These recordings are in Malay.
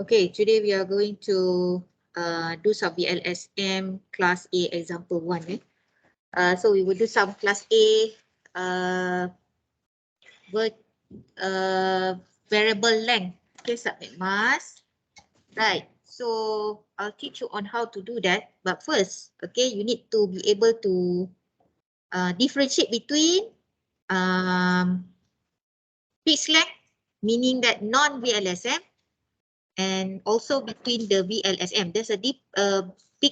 Okay, today we are going to do some VLSM class A example 1. So we will do some class A with variable length. Okay, subnet mask. Right. So I'll teach you on how to do that. But first, okay, you need to be able to differentiate between fixed length, meaning that non-VLSM, and also between the VLSM. There's a big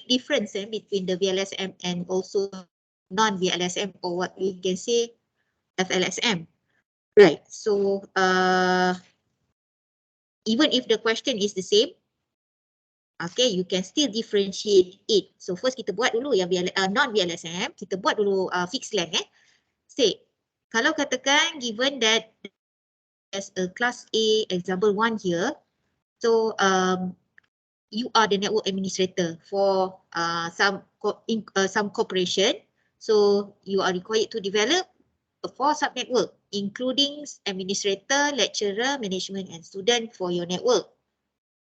difference between the VLSM and also non-VLSM, or what we can say FLSM. Right. So even if the question is the same, okay, you can still differentiate it. So first kita buat dulu yang non-VLSM, kita buat dulu fixed length. Say, kalau katakan given that as a class A example 1 here, so you are the network administrator for some corporation. So you are required to develop a 4 subnetwork, including administrator, lecturer, management, and student for your network.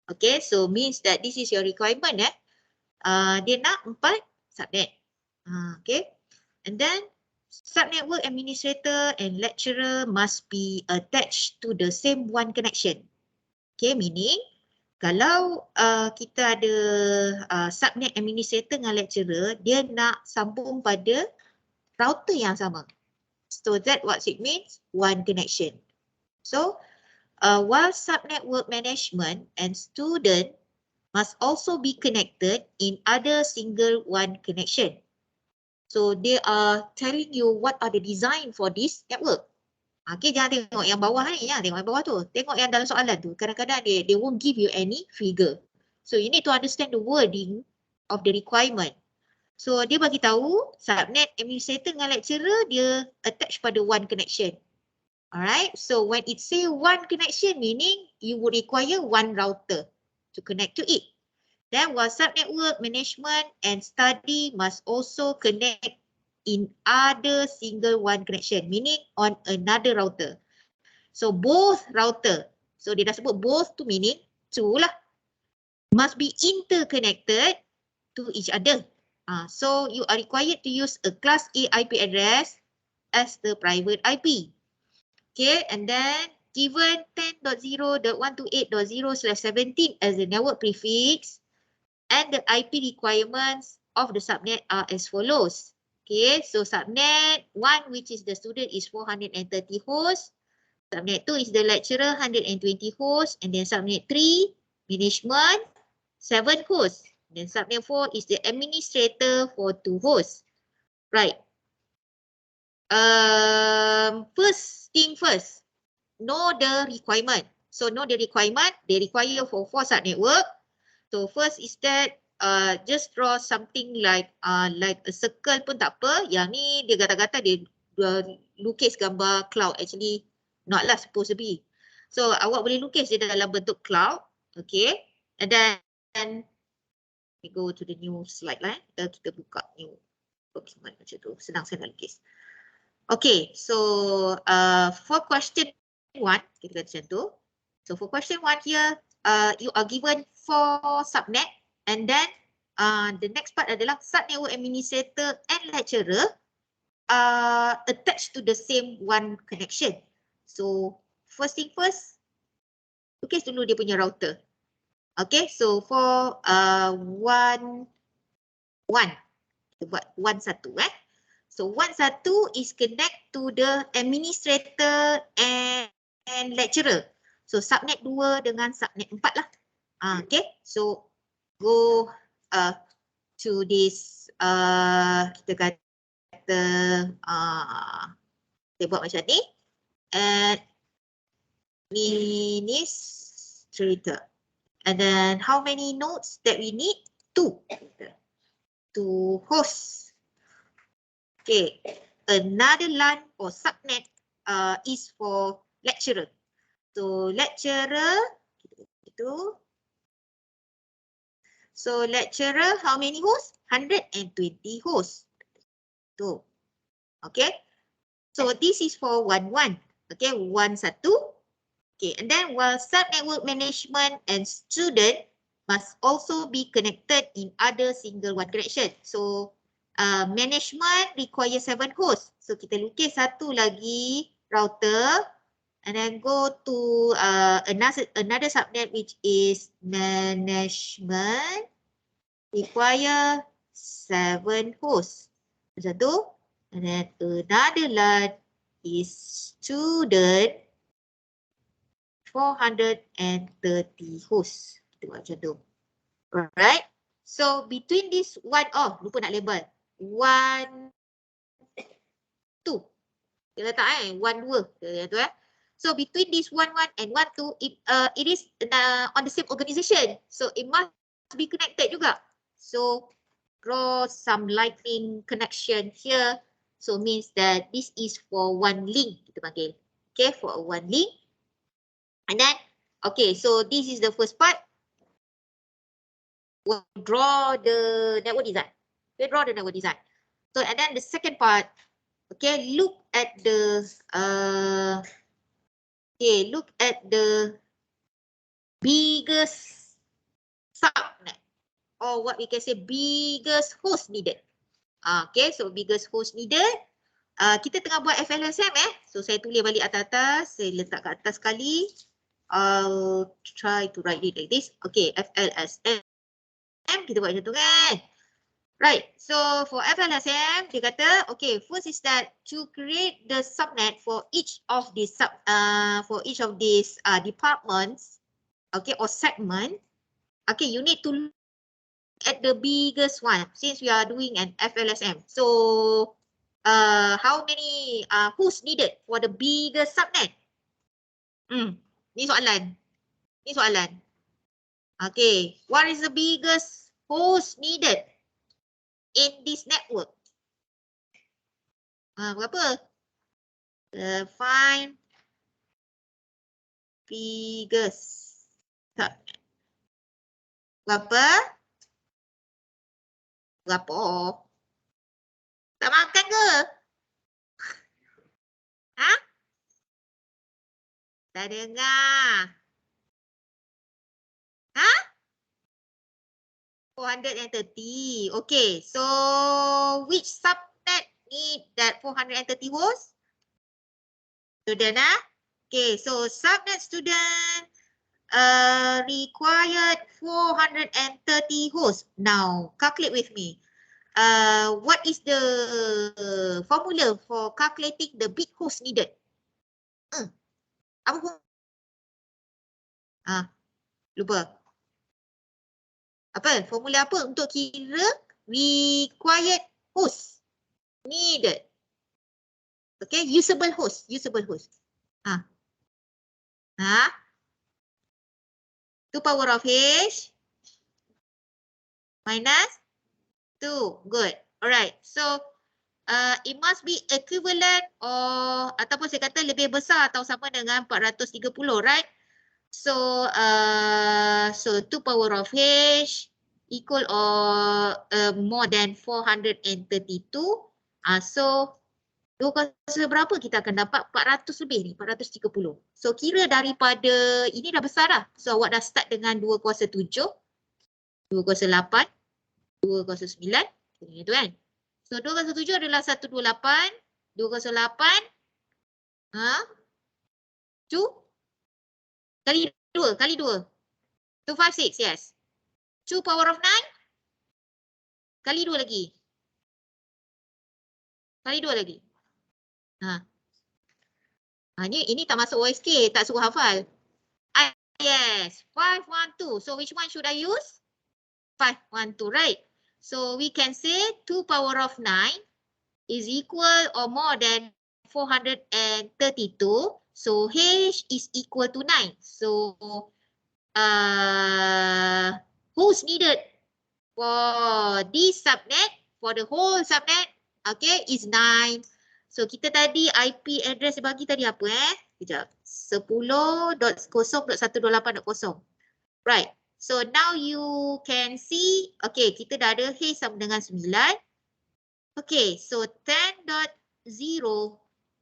Okay, so means that this is your requirement. Dia nak 4 subnet. Okay, and then subnetwork administrator and lecturer must be attached to the same one connection. Okay, meaning kalau kita ada subnet administrator dengan lecturer, dia nak sambung pada router yang sama. So that what it means, one connection. So while subnetwork management and student must also be connected in other single one connection. So they are telling you what are the design for this network. Okay, jangan tengok yang bawah ni, jangan tengok yang bawah tu. Tengok yang dalam soalan tu. Kadang-kadang they won't give you any figure. So you need to understand the wording of the requirement. So dia bagi tahu subnet administrator dengan lecturer dia attach pada one connection. Alright, so when it say one connection, meaning you would require one router to connect to it. Then while subnetwork management and study must also connect in other single one connection, meaning on another router. So both router, so dia dah sebut both tu meaning two lah, must be interconnected to each other. So you are required to use a class A IP address as the private IP. Okay, and then given 10.0.128.0/17 as the network prefix, and the IP requirements of the subnet are as follows. Okay, so subnet 1, which is the student, is 430 hosts. Subnet 2 is the lecturer, 120 hosts. And then subnet 3, management, 7 hosts. Then subnet 4 is the administrator for 2 hosts. Right. First thing first, know the requirement. So know the requirement, they require for 4 subnetwork. So first is that just draw something like a circle pun tak apa. Yang ni dia gata-gata dia lukis gambar cloud. Actually not lah supposed to be. So awak boleh lukis dia dalam bentuk cloud. Okay. And then we go to the new slide lah. Kita buka new document macam tu. Senang saya nak lukis. Okay. So for question 1, kita kata macam tu. So for question 1 here, you are given 4 subnet, and then the next part adalah subnetwork administrator and lecturer attached to the same one connection. So first thing first, lukis dulu dia punya router. Okay, so for 1, kita buat 1-1 So 1-1 is connect to the administrator and lecturer. So subnet 2 dengan subnet 4 lah. Okay, so go to this, kita kata, kita buat macam ni. Administrator. And then how many nodes that we need? 2. 2 hosts. Okay, another LAN or subnet is for lecturer. So lecturer, itu. So lecturer, how many hosts? 120 hosts. Tu. Okay. So this is for 1-1. Okay, 1-1. Okay, and then while sub-network management and student must also be connected in other single one connection. So, management require 7 hosts. So, kita lukis satu lagi router and then go to another subnet which is management require 7 hosts. Satu, and then another LAN is student 430 hosts. Kita buat macam tu. Alright. So between this one, lupa nak label. 1, 2. Kita letak 1, 2. Tu. So between this 1, 1 and 1, 2, it is on the same organization. So it must be connected juga. So draw some lightning connection here. So means that this is for one link. Kita panggil. Okay, for one link. And then, okay, so this is the first part. We'll draw the network design. We'll draw the network design. So, and then the second part, okay, look at the biggest subnet, or what we can say biggest host needed. Okay, so biggest host needed. Kita tengah buat FLSM so saya tulis balik atas, saya letak kat atas sekali. I'll try to write it like this. Okay, FLSM. Kita buat macam tu kan. Right, so for FLSM, dia kata, okay, first is that to create the subnet for each of these departments, okay, or segment, okay, you need to look at the biggest one since we are doing an FLSM. So, how many hosts needed for the biggest subnet? Ni soalan. Okay, what is the biggest host needed in this network? Berapa? Find biggest subnet. Berapa? Tak makan ke? Tak dengar. 430. Okay, so which subnet need that 430 hosts? Student, Okay, so subnet student required 430 hosts. Now, calculate with me. What is the formula for calculating the big host needed? Apa? Lupa. Apa? Formula apa untuk kira required host needed? Okay, usable host. 2 power of H minus 2. Good. Alright. So it must be equivalent or ataupun saya kata lebih besar atau sama dengan 430, right? So 2 power of H equal or more than 432. So 2 kuasa berapa kita akan dapat? 400 lebih ni, 430. So kira daripada ini dah besar dah. So awak dah start dengan 2 kuasa 7, 2 kuasa 8, 2 kuasa 9. Itu kan? So 2 kuasa 7 adalah 128, 2 kuasa 8. 2 kali 2. 256, yes. 2 power of 9. Kali 2 lagi. Ini tak masuk OSK, tak suruh hafal. Yes, 512. So which one should I use? 512, right? So we can say 2 power of 9 is equal or more than 432. So H is equal to 9. So who's needed for this subnet, for the whole subnet, okay, is 9. So kita tadi IP address bagi tadi apa Sekejap. 10.0.128.0. Right. So now you can see, okay, kita dah ada H sama dengan 9. Okay, so 10.0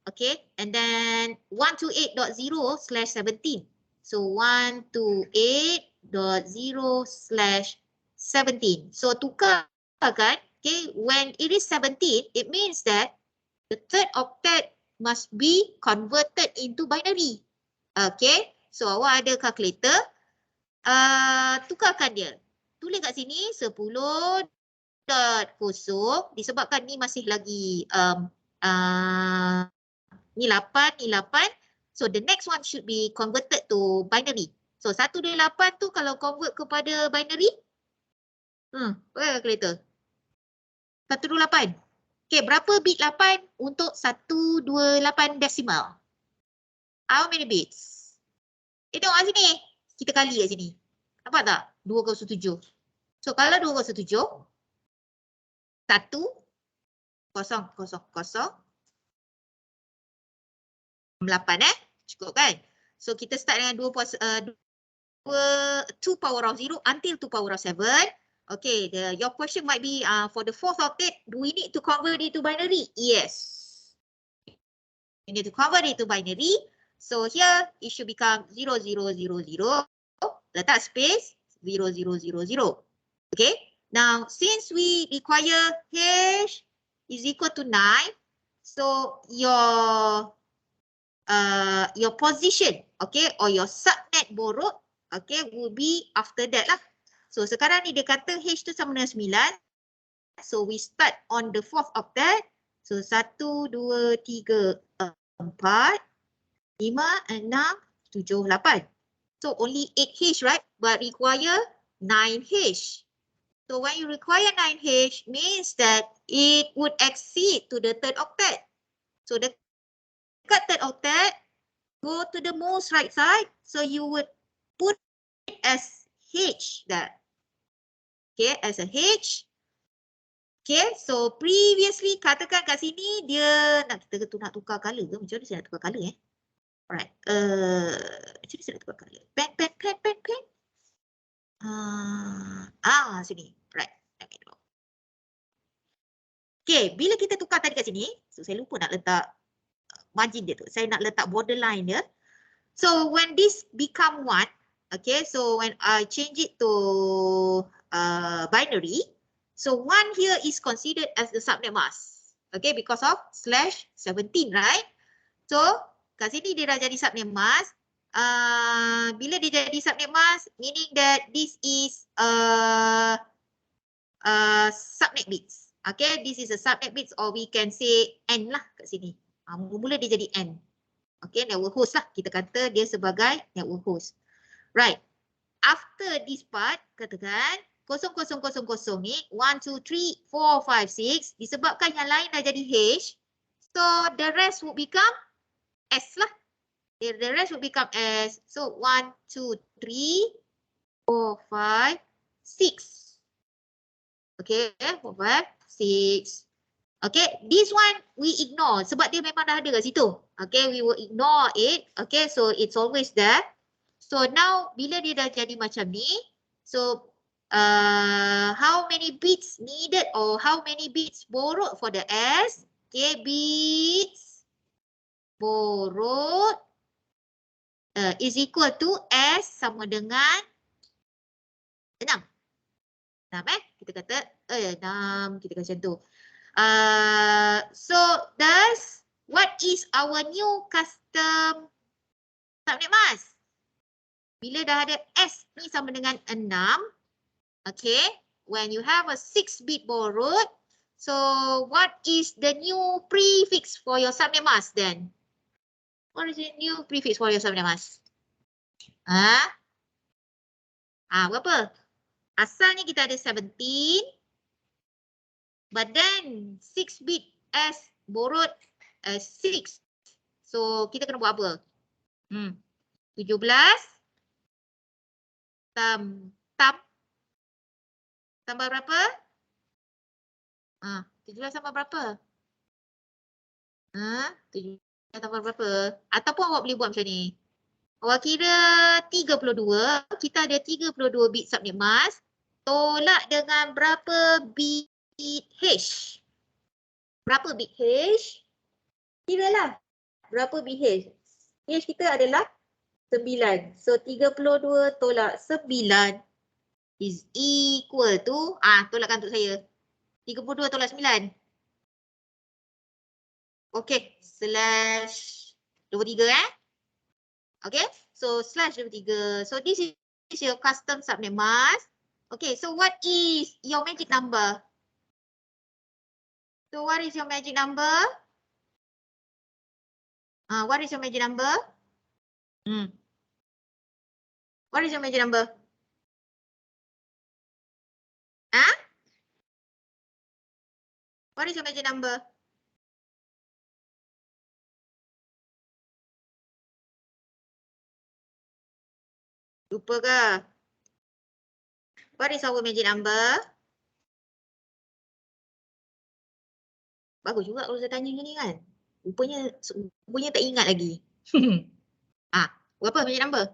Okay, and then 128.0/17. So 128.0/17. So tukar kan, okay, when it is 17, it means that the third octet must be converted into binary. Okay, so awak ada calculator, tukarkan dia. Tulis kat sini 10.0 disebabkan ni masih lagi ni 8, ni 8. So the next one should be converted to binary. So 128 tu kalau convert kepada binary, pakai calculator. 128. Okay, berapa bit 8 untuk 128 decimal? How many bits? Tengok kat sini. Kita kali kat sini. Nampak tak? 2/7. So kalau 2/7, 1, 0, 0, 0, 8 cukup kan? So kita start dengan 2 power of 0 until 2 power of 7. Okay, your question might be for the fourth octet, do we need to convert it to binary? Yes. You need to convert it to binary. So here it should become 0, 0, 0, 0. Letak space 0, 0, 0, 0. Okay. Now since we require hash is equal to 9, so your position, okay, or your subnet borrowed, okay, will be after that lah. So sekarang ni dia kata H tu sama dengan 9. So we start on the fourth octet. So 1, 2, 3, 4, 5, 6, 7, 8. So only 8 H, right? But require 9 H. So when you require 9 H means that it would exceed to the third octet. So the third octet, go to the most right side. So you would put it as H that. Okay, as a H. Okay, so previously katakan kat sini dia kita nak tukar color ke? Macam mana saya nak tukar color Alright. Macam mana saya nak tukar color? Pen. Sini. Right. Okay, bila kita tukar tadi kat sini, so saya lupa nak letak margin dia tu. Saya nak letak borderline dia. So when this become 1, okay, so when I change it to binary, so 1 here is considered as the subnet mask, okay, because of /17, right? So kat sini dia dah jadi subnet mask. Bila dia jadi subnet mask, meaning that this is subnet bits. Okay, this is a subnet bits, or we can say N lah kat sini. Mula dia jadi N. Okay, network host lah. Kita kata dia sebagai network host. Right. After this part, katakan 0000 ni 1, 2, 3, 4, 5, 6. Disebabkan yang lain dah jadi H. So the rest would become S lah. The rest would become S. So 1, 2, 3, 4, 5, 6. Okay, 4, 5, 6. Okay, this one we ignore sebab dia memang dah ada kat situ. Okay, we will ignore it. Okay, so it's always there. So now bila dia dah jadi macam ni, so how many bits needed or how many bits borrowed for the S? Okay, bits borrowed is equal to S sama dengan 6. 6 kita kata 6, kita kata macam tu. So thus, what is our new custom subnet mask? Bila dah ada S ni sama dengan 6, okay, when you have a 6-bit borrowed, so what is the new prefix for your subnet mask then? What is the new prefix for your subnet mask? Berapa? Asalnya kita ada 17. But then 6-bit S borrowed 6. So kita kena buat apa? 17 tambah berapa? 17 tambah berapa? 17 tambah berapa? Ataupun awak boleh buat macam ni. Awak kira 32, kita ada 32 bit subnet mask. Tolak dengan berapa bit H. Berapa bit H? Kiralah. berapa BH? BH kita adalah 9. So 32 tolak 9 is equal to, tolakkan untuk saya. 32 tolak 9. Okay, slash 23 Okay, so slash 23. So this is your custom subnet mask. Okay, so what is your magic number? So what is your magic number? What is your magic number? What is your magic number? What is your magic number? Lupa ke? What is our magic number? Bagus juga kalau saya tanya macam ni kan. Rupanya tak ingat lagi. Berapa magic number?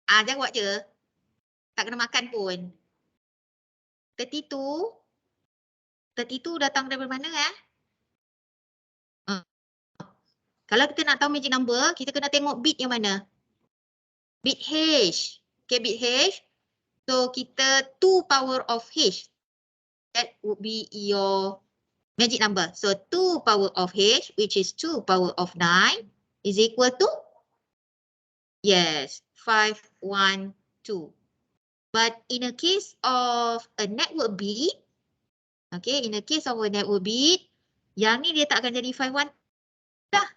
Jangan buat je. Tak kena makan pun. 32. 32 datang daripada mana Kalau kita nak tahu magic number, kita kena tengok bit yang mana? Bit H. Okay, bit H. So kita 2 power of H. That would be your magic number. So 2 power of H, which is 2 power of 9, is equal to? Yes, 512. But in a case of a network bit, okay, in a case of a network bit, yang ni dia tak akan jadi 51 dah.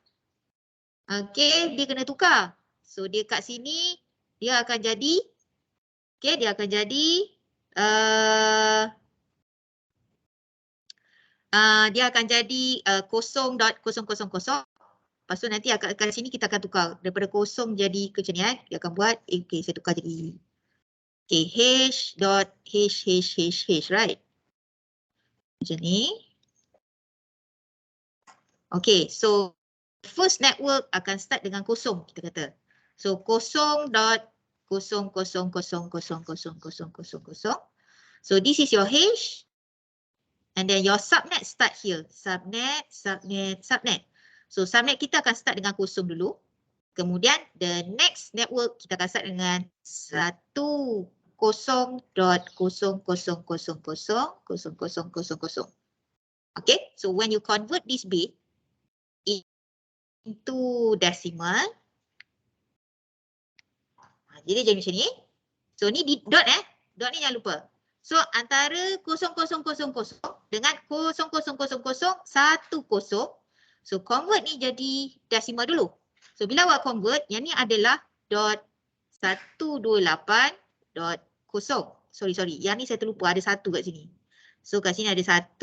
Okay, dia kena tukar. So dia kat sini, dia akan jadi, okay, dia akan jadi, dia akan jadi 0.000. Lepas tu nanti kat sini kita akan tukar. Daripada 0 jadi ke macam ni Dia akan buat, okay, saya tukar jadi, okay, H dot H, right? Macam ni. Okay, so first network akan start dengan 0, kita kata. So 0.000000000. So this is your H. And then your subnet start here. Subnet. So subnet kita akan start dengan 0 dulu. Kemudian the next network kita akan start dengan 10.000000000. Okay, so when you convert this bit into decimal, jadi macam ni. So ni di dot dot ni jangan lupa. So antara 0000 dengan 000010. So convert ni jadi decimal dulu. So bila awak convert, yang ni adalah dot 128.0. Sorry. Yang ni saya terlupa ada 1 kat sini. So kat sini ada 1,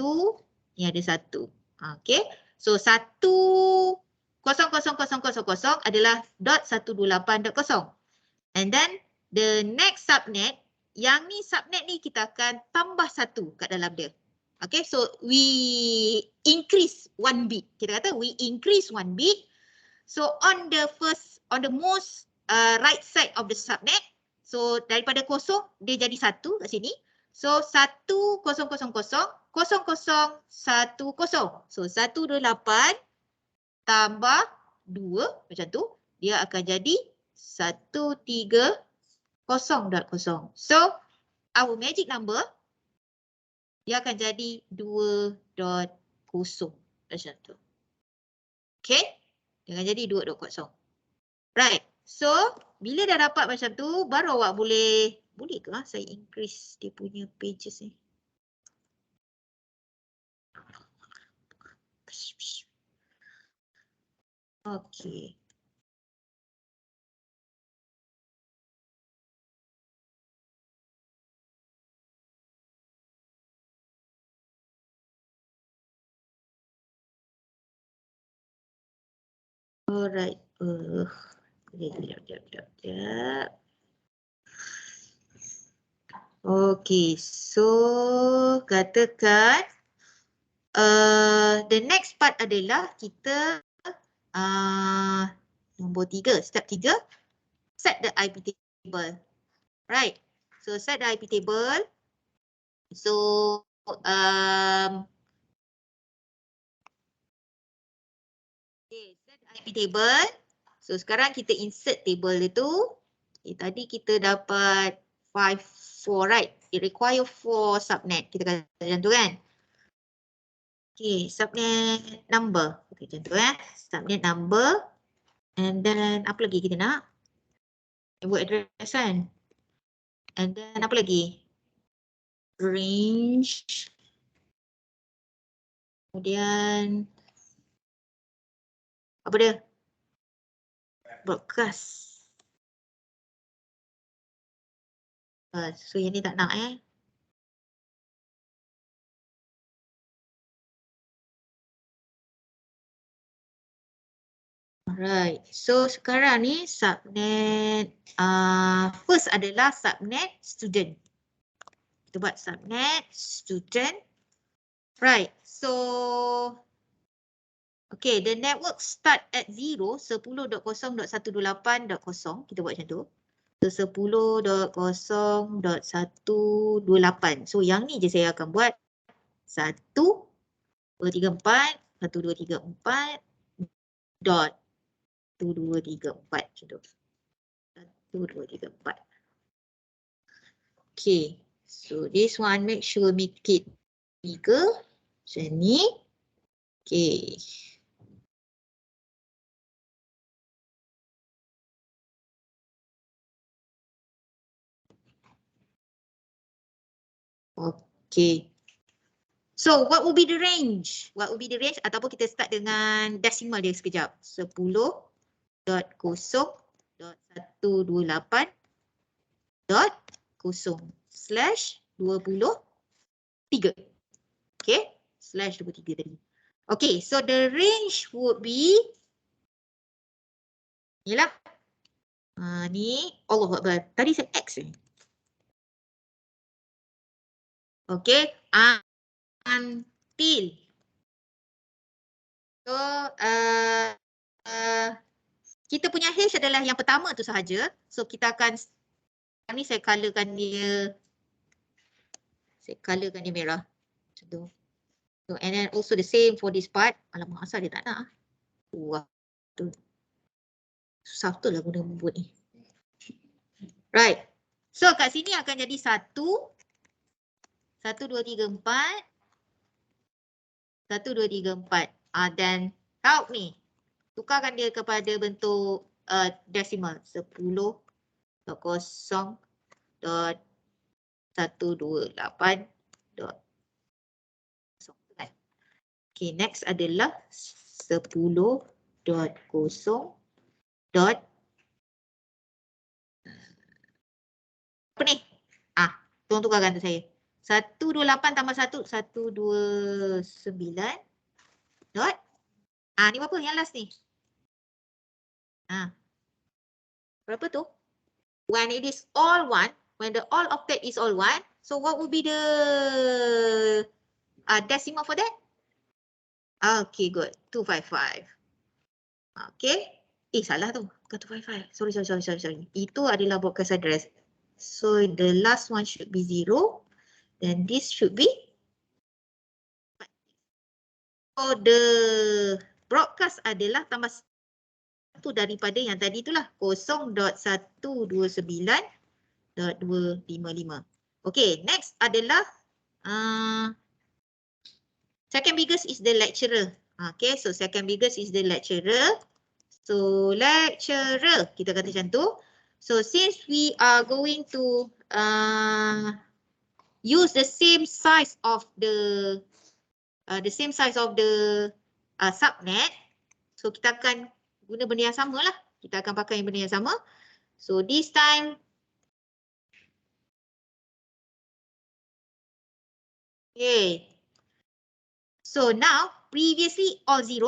ni ada 1. Okay. So 1000000 adalah dot 128.0. And then the next subnet, yang ni subnet ni kita akan tambah 1 kat dalam dia. Okay, so we increase 1 bit. Kita kata we increase 1 bit. So on the most right side of the subnet, so daripada 0 dia jadi 1 kat sini. So 10000010. So 128 tambah 2 macam tu, dia akan jadi 130.0. So our magic number dia akan jadi 2.0 macam tu. Okay, dia akan jadi 2.0. Right, so bila dah dapat macam tu, baru awak boleh ke saya increase dia punya pages ni. Okay. Alright. Sekejap. Okay, so katakan the next part adalah kita nombor 3, step 3, set the IP table. Right. So set the IP table. So IP table. So sekarang kita insert table itu. Okay, tadi kita dapat 4, right? It require 4 subnet. Kita kata macam tu kan? Okay, subnet number. Okay, macam tu subnet number. And then apa lagi kita nak? Network address kan? And then apa lagi? Range. Kemudian apa dia? Broadcast. So yang ni tak nak Alright, so sekarang ni subnet first adalah subnet student. Kita buat subnet student. Right, so okay, the network start at 0, 10.0.128.0. Kita buat macam tu. So 10.0.128. So yang ni je saya akan buat. 1, 2, 3, 4, 1, 2, 3, 4 dot 1, 2, 3, 4 macam tu. 1, 2, 3, 4. Okay, so this one make sure make it bigger. Macam ni. Okay. Okay. So what will be the range? What will be the range? Ataupun kita start dengan decimal dia sekejap. 10.128.0/23. Okay. /23 tadi. Okay. So the range would be. Yalah. Ni. Allahu Akbar. Tadi saya X ni. Okay. Until. So, kita punya hash adalah yang pertama tu sahaja. So, kita akan, ni saya colorkan dia, merah. Macam tu. So, and then also the same for this part. Alamak, asal dia tak nak. Wah, tu. Susah betul lah guna buat ni. Right. So, kat sini akan jadi 1, 1, 2, 3, 4. 1, 2, 3, 4. Dan help ni. Tukarkan dia kepada bentuk decimal. 10.0.128.0. Okay, next adalah 10.0. Apa ni? Tolong tukarkan tu saya. 128 tambah 1, 129. Dot. Ni berapa yang last ni? Berapa tu? When it is all 1, when the all octet is all 1, so what would be the decimal for that? Okay, good. 255. Okay. Salah tu. Bukan 255. Sorry. Itu adalah broadcast address. So the last one should be 0. Then this should be. So the broadcast adalah tambah 1 daripada yang tadi itulah 0.129.255. Okay, next adalah second biggest is the lecturer. Okay, so second biggest is the lecturer. So lecturer, kita kata macam tu. So since we are going to use the same size of the subnet, so kita akan guna benda yang sama lah. Kita akan pakai benda yang sama. So this time, okay. So now previously all 0,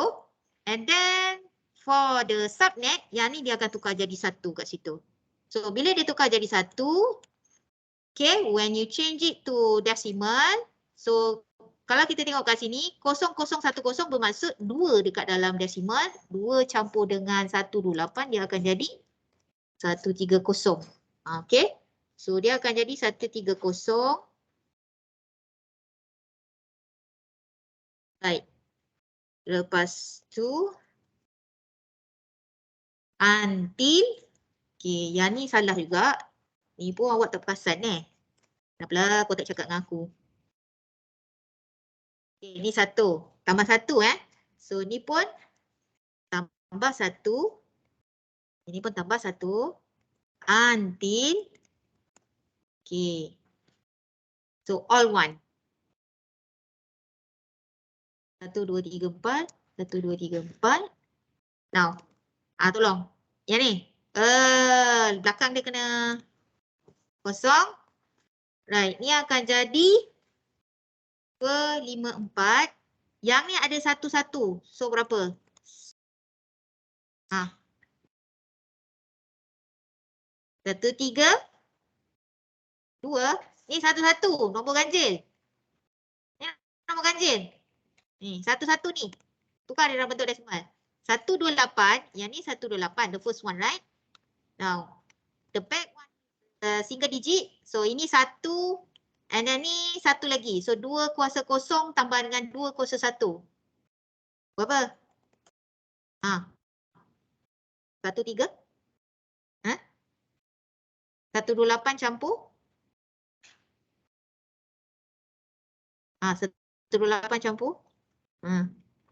and then for the subnet, yang ni dia akan tukar jadi 1 kat situ. So bila dia tukar jadi 1, okay, when you change it to decimal, so kalau kita tengok kat sini, 0010 bermaksud 2 dekat dalam decimal, 2 campur dengan 128 dia akan jadi 130. Okay, so dia akan jadi 130. Baik. Lepas tu, Until. Okay, yang ni salah juga. Ni pun awak tak perasan Kenapalah kau tak cakap dengan aku. Okay, ni 1. Tambah 1 So ni pun tambah 1. Ini pun tambah 1. Until. Okay. So all 1. 1, 2, 3, 4. 1, 2, 3, 4. Now. Tolong. Yang ni. Belakang dia kena kosong. Right. Ni akan jadi 2, 5, 4. Yang ni ada 1, 1. So berapa? 1, 3, 2. Ni 1, 1. Nombor ganjil. Ni nombor ganjil. Ni 1, 1 ni. Tukar dalam bentuk desimal. 128. Yang ni 128. The first one, right? Now, the back one single digit. So ini 1. And then ni 1 lagi. So 2 kuasa kosong tambah dengan 2 kuasa 1. Berapa? 1, 3. 128 campur. 128 campur.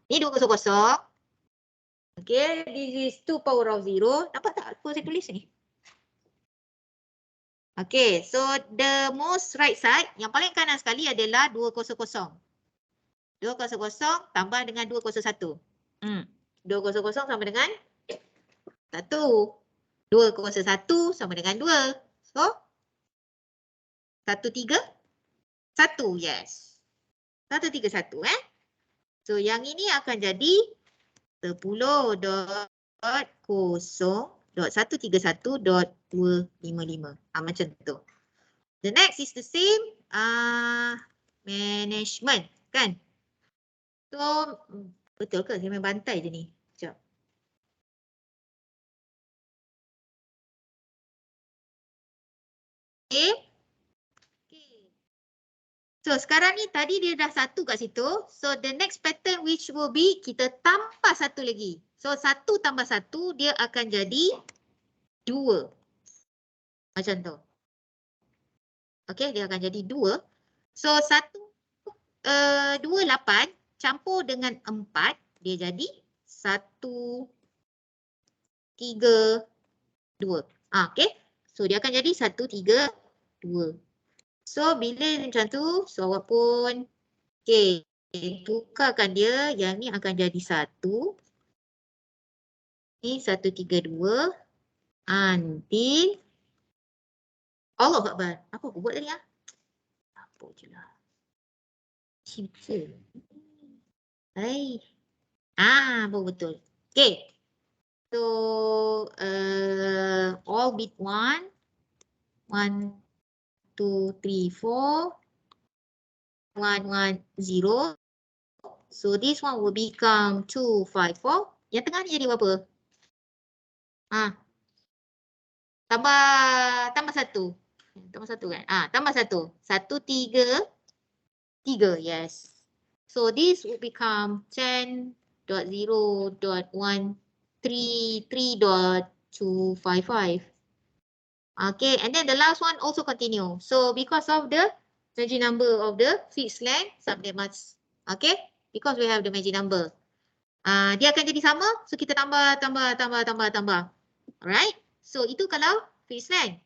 Ni 2 kuasa kosong. Okay, this is 2 power of 0. Nampak tak apa saya tulis ni? Okay, so the most right side, yang paling kanan sekali adalah 2 kuasa kosong. 2 kuasa kosong tambah dengan 2 kuasa 1. 2 kuasa kosong sama dengan 1. 2 kuasa 1 sama dengan 2. So, 1, 3, 1, yes. 1, 3, 1 So, yang ini akan jadi 10.0.131.255. Macam tu. The next is the same. Management, kan? So, betul ke? Saya main bantai je ni. Sekejap. Okay. So, sekarang ni tadi dia dah 1 kat situ. So, the next pattern which will be kita tambah 1 lagi. So, 1 tambah 1 dia akan jadi 2. Macam tu. Okay, dia akan jadi 2. So, 2, 8 campur dengan 4. Dia jadi 1, 3, 2. Okay. So, dia akan jadi 1, 3, 2. So, bila macam tu, so awak pun, okay, tukarkan dia. Yang ni akan jadi 1. Ni 1, 3, 2. Until. Allahuakbar. Apa aku buat tadi Apa je lah. Cinta. Hai. Betul. Okay. So, all bit 1. 1, 2, 3, 4. 1, 1, 0. So, this one will become 2, 5, 4. Yang tengah ni jadi berapa? Tambah 1. Tambah 1 kan? Tambah 1. 1, 3. 3, yes. So, this will become 10.0.133.255. Okay, and then the last one also continue. So, because of the magic number of the fixed length, subnet mask. Okay, because we have the magic number. Dia akan jadi sama, so kita tambah. Alright, so itu kalau fixed length.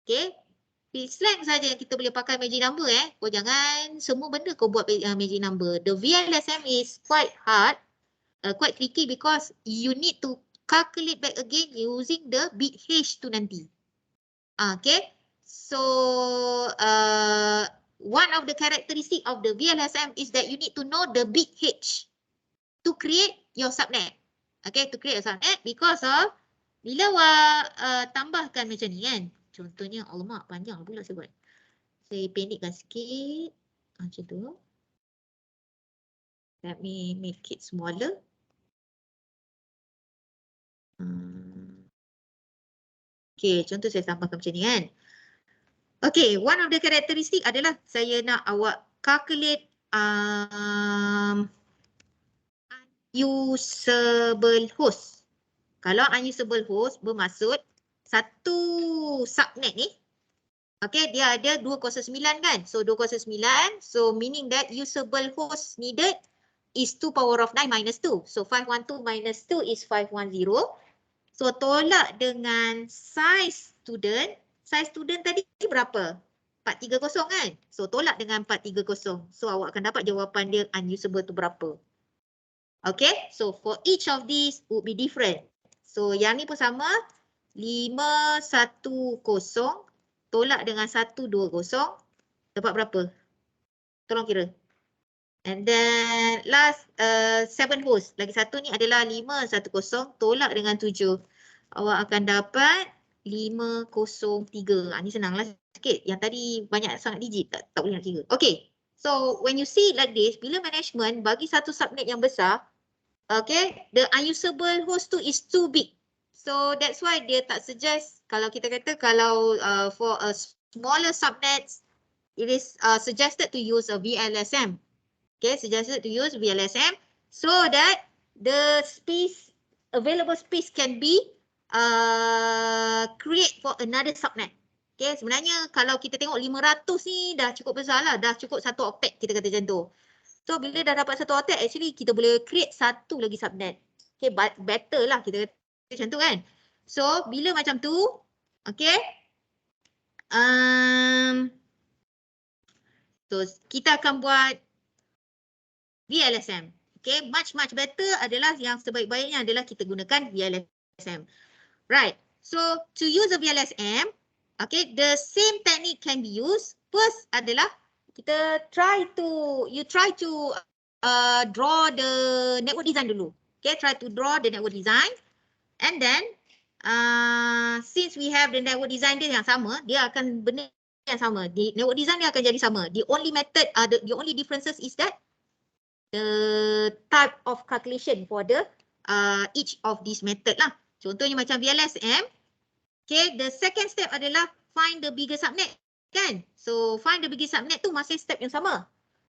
Okay, fixed length saja yang kita boleh pakai magic number Kau jangan semua benda kau buat magic number. The VLSM is quite hard, quite tricky because you need to calculate back again using the bit H tu nanti. Okay, so one of the characteristic of the VLSM is that you need to know the bit H to create your subnet. Okay, to create a subnet because of bila awak tambahkan macam ni kan. Contohnya, alamak panjang pula saya buat. Saya pendekkan sikit. Macam tu. Let me make it smaller. Okay, contoh saya tambahkan macam ni kan. Okay, one of the characteristic adalah saya nak awak calculate unusable host. Kalau unusable host bermaksud satu subnet ni, okay, dia ada 209 kan? So 209, so meaning that usable host needed is 2 power of 9 minus 2. So 512 minus 2 is 510. So tolak dengan size student tadi berapa? 430 kan? So tolak dengan 430. So awak akan dapat jawapan dia unusable tu berapa. Okay, so for each of these would be different. So yang ni pun sama, 510 tolak dengan 120, dapat berapa? Tolong kira. And then last 7 host. Lagi satu ni adalah 510 tolak dengan 7. Awak akan dapat 503. Ni senanglah sikit. Yang tadi banyak sangat digit, tak boleh nak kira. Okay. So when you see it like this, bila management bagi satu subnet yang besar, okay, the unusable host tu is too big. So that's why dia tak suggest, kalau kita kata kalau for a smaller subnets, it is suggested to use a VLSM. Okay, suggested to use VLSM so that the space, available space can be create for another subnet. Okay, sebenarnya kalau kita tengok 500 ni dah cukup besar lah, dah cukup satu octet kita kata macam tu. So bila dah dapat satu octet, actually kita boleh create satu lagi subnet. Okay, better lah kita kata macam tu kan. So bila macam tu, okay, so kita akan buat VLSM. Okay, much better adalah yang sebaik-baiknya adalah kita gunakan VLSM. Right, so to use a VLSM, okay, the same technique can be used. First adalah kita you try to draw the network design dulu. Okay, try to draw the network design. And then, since we have the network design dia yang sama, dia akan benda yang sama. The network design dia akan jadi sama. The only method, the only differences is that the type of calculation for the each of these method lah. Contohnya macam VLSM. Okay, the second step adalah find the bigger subnet kan. So find the bigger subnet tu masih step yang sama.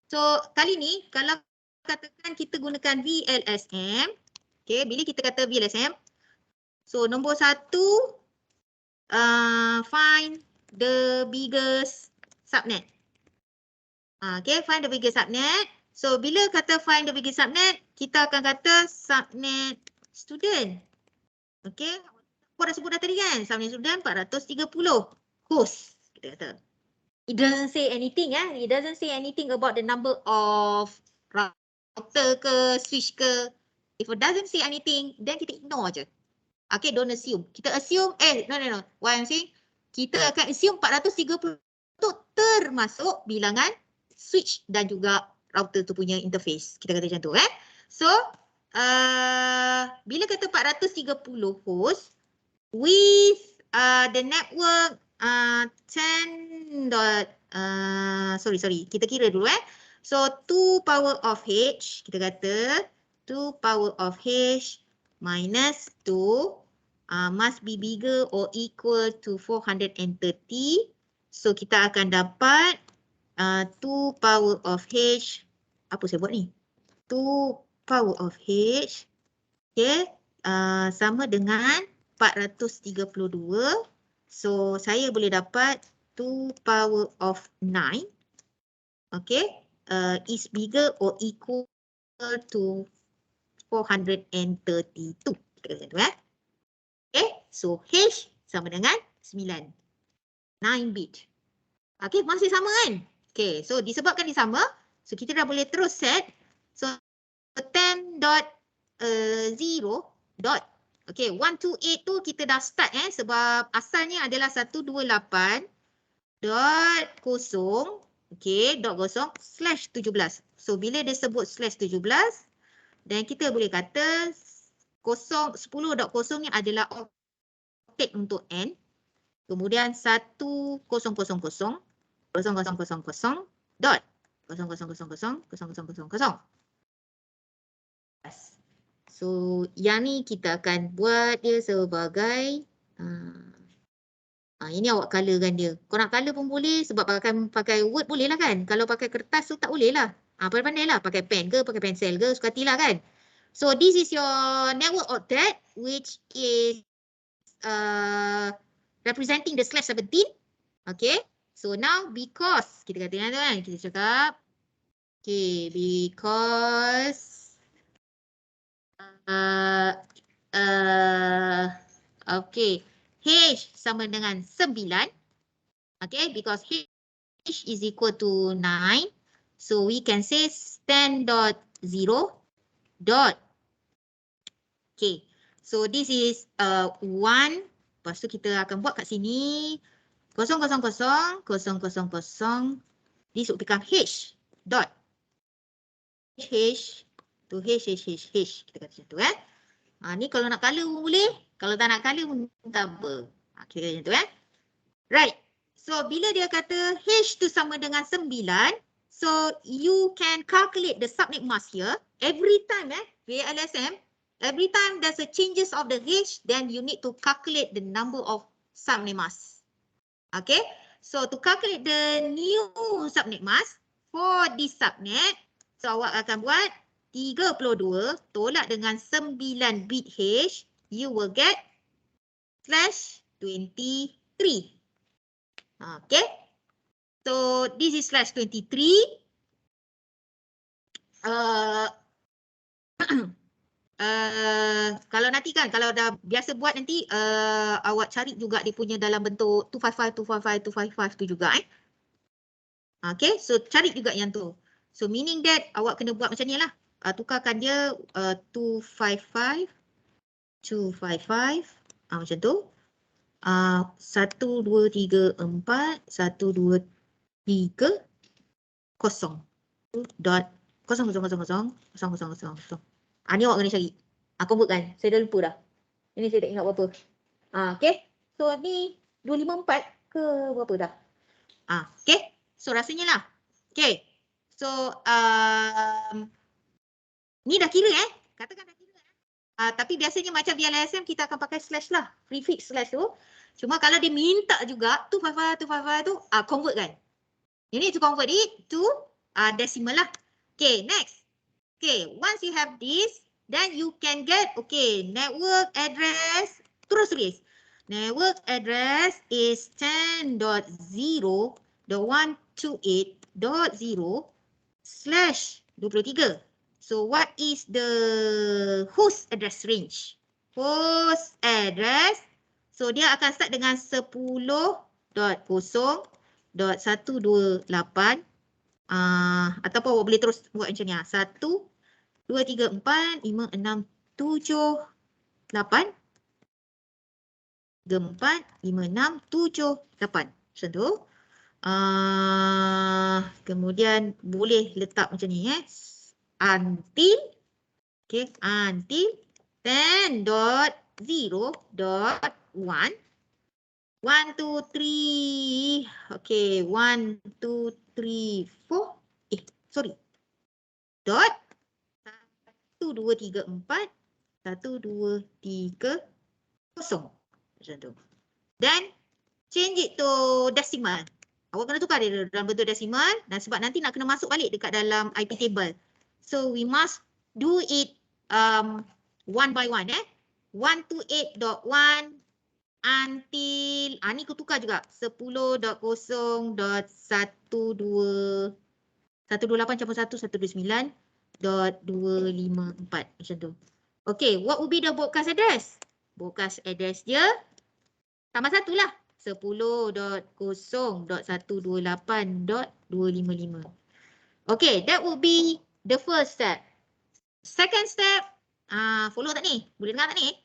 So kali ni kalau katakan kita gunakan VLSM. Okay, bila kita kata VLSM. So nombor satu, find the biggest subnet. Okay, find the biggest subnet. So bila kata find the biggest subnet, kita akan kata subnet student. Okay, aku dah sebut dah tadi kan, subnet student 430 host kita kata. It doesn't say anything it doesn't say anything about the number of router ke, switch ke. If it doesn't say anything, then kita ignore je. Okay, don't assume. Kita assume, no. What I'm saying, kita akan assume 430 tu termasuk bilangan switch dan juga router tu punya interface. Kita kata macam tu So, bila kata 430 host with the network 10 dot, sorry, kita kira dulu So, 2 power of H, kita kata 2 power of H minus 2 must be bigger or equal to 430. So, kita akan dapat 2 power of H, apa saya buat ni? 2 power of H, okay, sama dengan 432. So, saya boleh dapat 2 power of 9, okay, is bigger or equal to 432. Kita kata tu Okay, so H sama dengan 9. 9 bit. Okay, masih sama kan? Okay, so disebabkan dia sama, so kita dah boleh terus set. So 10.0 dot, okay, 128 tu kita dah start sebab asalnya adalah 128.0, okay, .0/17. So bila dia sebut /17, dan kita boleh kata 10.0 ni adalah octet untuk N. Kemudian 1000 dot 000000. So yang ni kita akan buat dia sebagai ini awak colorkan dia. Kau nak color pun boleh sebab pakai Word boleh lah kan. Kalau pakai kertas tu tak boleh lah. Pandai-pandai lah pakai pen ke, pakai pensel ke, suka hatilah kan. So this is your network octet, which is representing the /17. Okay. So now because kita kata kan, kita cakap, okay, because okay, H sama dengan 9. Okay, because H is equal to 9. So we can say stand.0 dot. Okay, so this is 1. Lepas tu kita akan buat kat sini 0, 0, 0, 0, 0, 0. This will become H dot. H to H. Kita kata macam tu kan. Ni kalau nak color pun boleh. Kalau tak nak color pun tak apa. Kita kata macam tu kan. Right. So bila dia kata H tu sama dengan 9. So you can calculate the subnet mask here. Every time VLSM, every time there's a changes of the H, then you need to calculate the number of subnet mask. Okay. So to calculate the new subnet mask for this subnet, so awak akan buat 32 tolak dengan 9 bit H, you will get /23. Okay. So this is /23. Kalau nanti kan, kalau dah biasa buat nanti awak cari juga dia punya dalam bentuk 255 tu juga Okay, so cari juga yang tu. So meaning that awak kena buat macam ni lah. Tukarkan dia 255 macam tu. 1, 2, 3, 4, 1, 2, 3, 0. Dot 0, 0, 0, 0, 0, 0, 0. Ni awak kena cari. Convert kan? Saya dah lupa dah. Ini saya tak ingat berapa. Okay. So ni 254 ke berapa dah? Okay. So rasanya lah. Okay. So ni dah kira Katakan dah kira tapi biasanya macam VLSM kita akan pakai slash lah. Prefix slash tu. Cuma kalau dia minta juga 255 tu convert kan. You need to convert it to decimal lah. Okay, next. Okay, once you have this, then you can get, okay, network address, terus tulis. Network address is 10.0.128.0/23. So what is the host address range? Host address, so dia akan start dengan 10.0.128 ataupun awak boleh terus buat macam ni 1, 2, 3, 4, 5, 6, 7, 8. 4, 5, 6, 7, 8. Macam tu. Kemudian boleh letak macam ni until, okay, until 10.0.1. 1, 2, 3, okay, 1, 2, 3, 4, sorry, dot, 1, 2, 3, 4, 1, 2, 3, 0. Macam tu. Then, change it to decimal. Awak kena tukar dia dalam bentuk decimal dan sebab nanti nak kena masuk balik dekat dalam IP table. So, we must do it one by one 128.1 until, ni aku tukar juga, 10.0.128.129.254 macam tu. Okay, what will be the broadcast address? Broadcast address dia tambah 1 lah. 10.0.128.255. Okay, that will be the first step. Second step, follow tak ni? Boleh dengar tak ni?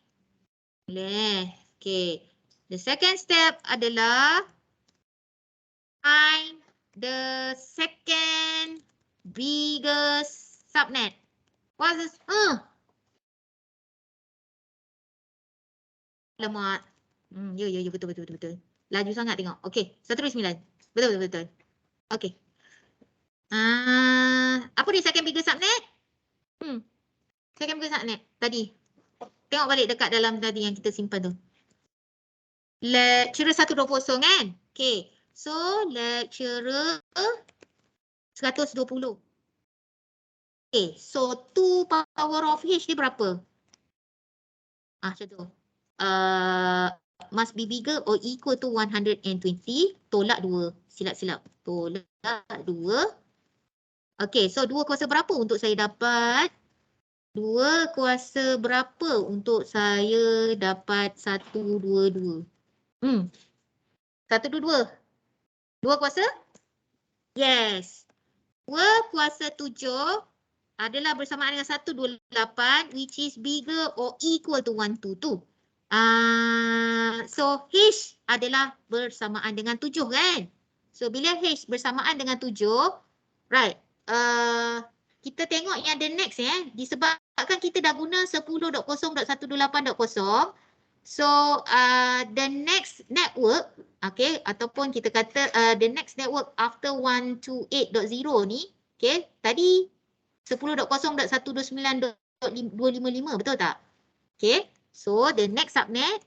Boleh. Okay. The second step adalah find the second biggest subnet. What's this? Alamak. Ya, betul. Laju sangat tengok. Okey, 129. Betul. Okey. Apa dia second biggest subnet? Second biggest subnet tadi. Tengok balik dekat dalam tadi yang kita simpan tu. Lecturer 120 kan? Okey. So, lecturer 120. Okay, so 2 power of H ni berapa? Macam tu. Must be bigger or equal to 120. Tolak 2. Silap-silap. Tolak 2. Okay, so 2 kuasa berapa untuk saya dapat? 2 kuasa berapa untuk saya dapat 122? 122. 2 kuasa? Yes. 2 kuasa 7 adalah bersamaan dengan 128 which is bigger or equal to 122. So H adalah bersamaan dengan 7 kan? So bila H bersamaan dengan 7, right. Kita tengok yang the next disebabkan kita dah guna 10.0.128.0. So the next network, okay, ataupun kita kata the next network after 128.0 ni, okay, tadi 10.0.129.255, betul tak? Okay, so the next subnet,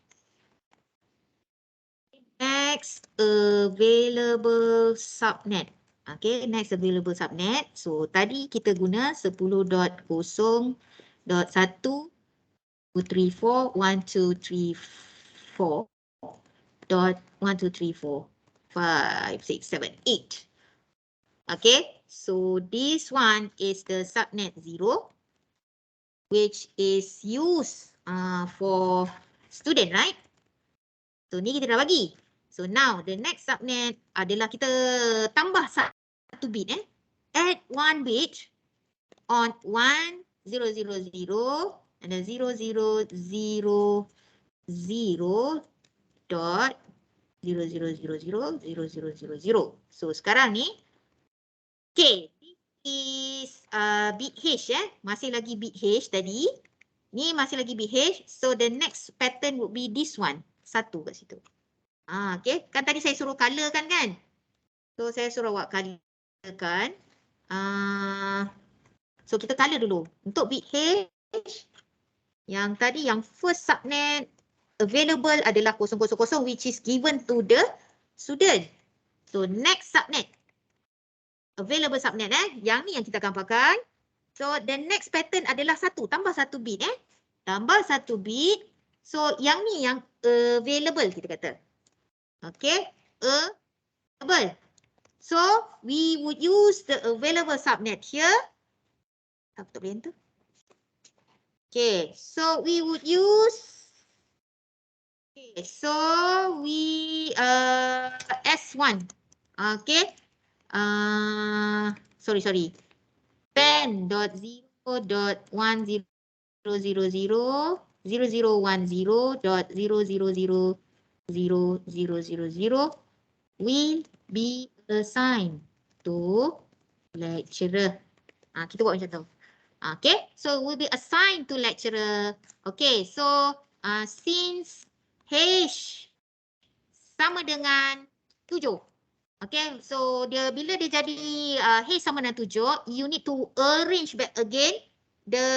next available subnet. Okay, next available subnet. So tadi kita guna 10.0.123.4.1234.567.8. Okay, so this one is the subnet 0, which is used for student, right? So ni kita dah bagi. So now the next subnet adalah kita tambah satu bit add one bit on 1000 and then 0000 dot 00000000. So sekarang ni, okay, this is bit H masih lagi bit H tadi. Ni masih lagi bit H. So the next pattern would be this one. 1 kat situ. Okay, kan tadi saya suruh colorkan kan? So saya suruh awak colorkan. So kita color dulu. Untuk bit H, yang tadi yang first subnet available adalah 000 which is given to the student. So next subnet, available subnet yang ni yang kita akan pakai. So the next pattern adalah 1, tambah 1 bit tambah 1 bit. So yang ni yang available kita kata. Okay, available. So we would use the available subnet here. Tak boleh enter. Okay, so we would use. Okay, so we S1. Okay. Sorry. 10.0.1000.0000000 will be assigned to lecturer. Kita buat macam tu. Okay, so will be assigned to lecturer. Okay, so since H sama dengan 7. Okay, so bila dia jadi H sama dengan 7, you need to arrange back again the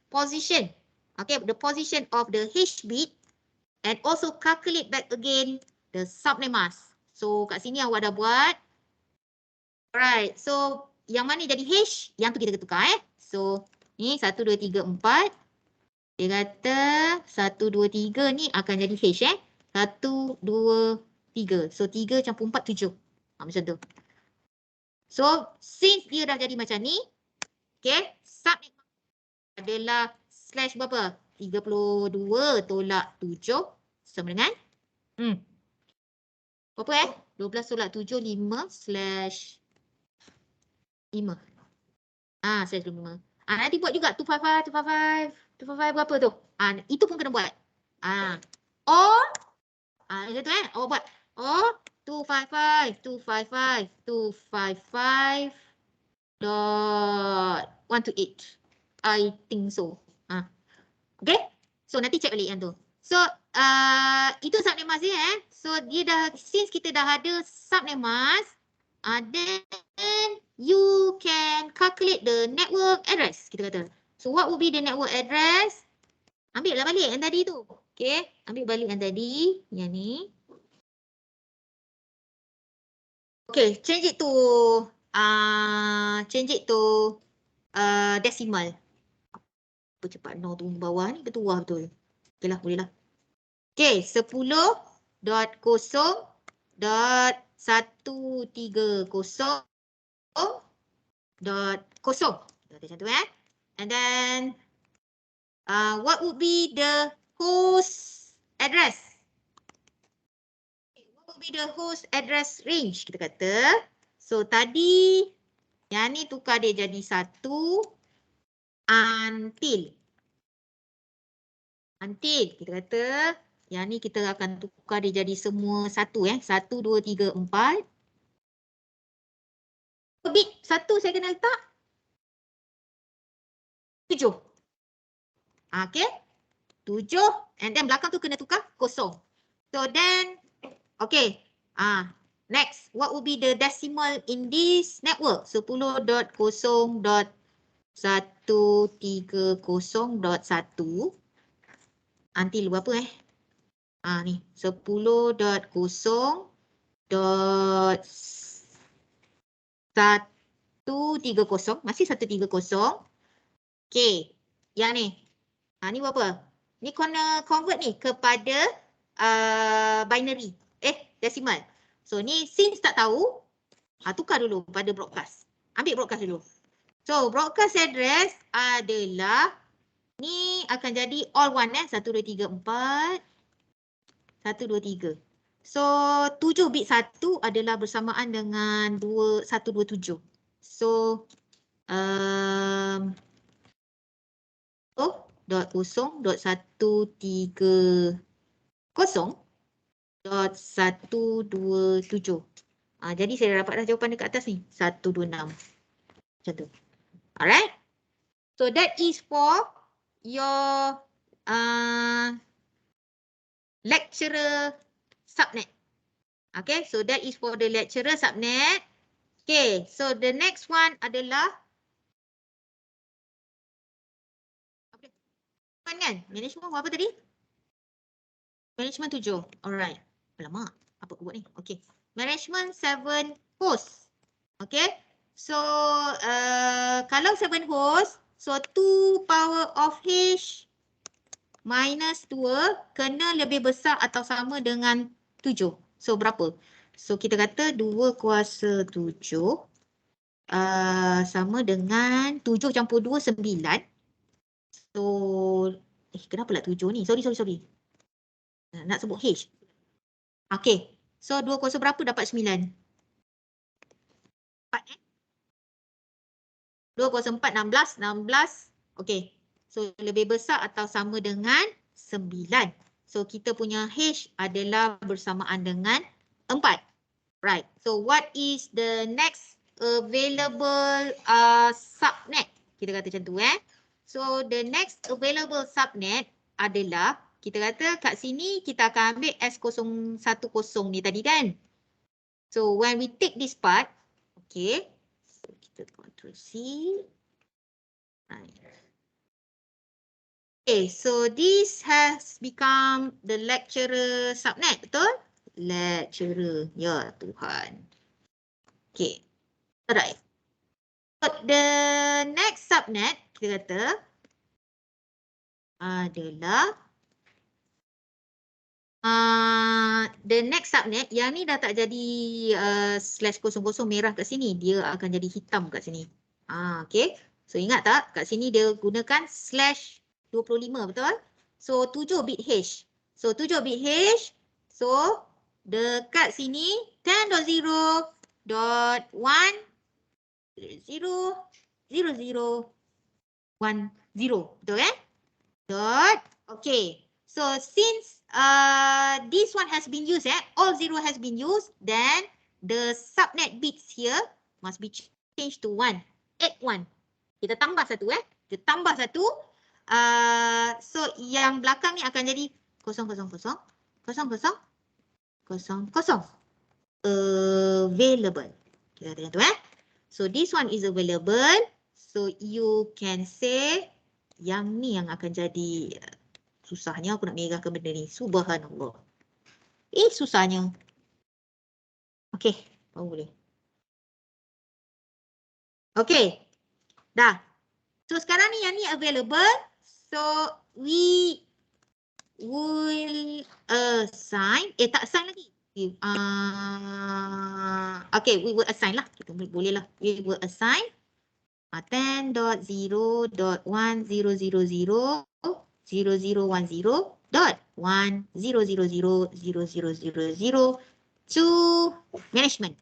position. Okay, the position of the H bit and also calculate back again the subnet mask. So kat sini awak dah buat. Alright, so yang mana jadi H, yang tu kita tukar So ni 1, 2, 3, 4. Dia kata 1, 2, 3 ni akan jadi H 1, 2, 3. So 3 campur 4, 7. Macam tu. So since dia dah jadi macam ni, okay, subnet adalah slash berapa? 32 tolak 7 sama dengan berapa 12 tolak 7, 5 slash 5. Slash 5. Nanti buat juga 255 berapa tu? Itu pun kena buat. Or macam tu buat. Or 255 dot 128. I think so. Okay? So nanti check balik yang tu. So itu subnet mask dia So dia dah, since kita dah ada subnet mask, then you can calculate the network address, kita kata. So what would be the network address? Ambil lah balik yang tadi tu. Okay, ambil balik yang tadi, yang ni. Okay, change it to desimal. Apa cepat 0 tu bawah ni bertuah betul. Okey lah, boleh lah. Okey, 10.0.130.0. Macam tu And then what would be the host address? What would be the host address range? Kita kata, so tadi yang ni tukar dia jadi 1 until. Kita kata yang ni kita akan tukar dia jadi semua 1 1, 2, 3, 4. Bit 1 saya kena letak 7. Okay. 7 and then belakang tu kena tukar 0. So then, okay. Next, what would be the decimal in this network? 10.0.130.1 until berapa ni 10.0.130 masih 130. Okay, yang ni ni berapa? Ni kena convert ni kepada binary decimal. So ni since tak tahu, tukar dulu pada broadcast. Ambil broadcast dulu. So broadcast address adalah ni akan jadi all one 1, 2, 3, 4. 1, 2, 3. So 7 bit 1 adalah bersamaan dengan 1, 2, 7. So 0.130.127. Jadi saya dapat dah jawapan dekat atas ni. 126. Macam tu. Alright. So that is for your lecturer subnet. Okay, so that is for the lecturer subnet. Okay, so the next one adalah kan? Management apa tadi? Management 7. Alright. Alamak, apa aku buat ni? Okay. Management 7 host. Okay. So, kalau 7 host, so 2 power of H minus 2 kena lebih besar atau sama dengan 7. So, berapa? So, kita kata 2 kuasa 7 sama dengan 7 campur 2, 9. So, kenapa lah 7 ni? Sorry. Nak sebut H. Okay. So, 2 kuasa berapa dapat 9? 4 2 kuasa 4, 16. Okay. So, lebih besar atau sama dengan 9. So, kita punya H adalah bersamaan dengan 4. Right. So, what is the next available subnet? Kita kata macam tu So, the next available subnet adalah, kita kata kat sini kita akan ambil S010 ni tadi kan. So, when we take this part, okay. So, kita Ctrl C. Okay, so this has become the lecturer subnet, betul? Lecturer, ya Tuhan. Okay, alright. But the next subnet, kita kata, adalah the next subnet, yang ni dah tak jadi /00 merah kat sini, dia akan jadi hitam kat sini. Okay, so ingat tak, kat sini dia gunakan /25, betul? So 7 bit H. So 7 bit H, so dekat sini 10.0.1.0.0.10, betul Dot. Okay. So since this one has been used, all 0 has been used, then the subnet bits here must be changed to 1. Add 1. Kita tambah satu Kita tambah satu. So yang belakang ni akan jadi 000 00 00 available. Kita kata tu So this one is available. So you can say yang ni yang akan jadi susahnya aku nak merahkan benda ni. Subhanallah. Susahnya. Okey, baru boleh. Okey. Dah. So sekarang ni yang ni available. So we will assign, tak assign lagi. Okay, we will assign lah. Kita boleh lah. We will assign 10.0.100.1000.100000 to management.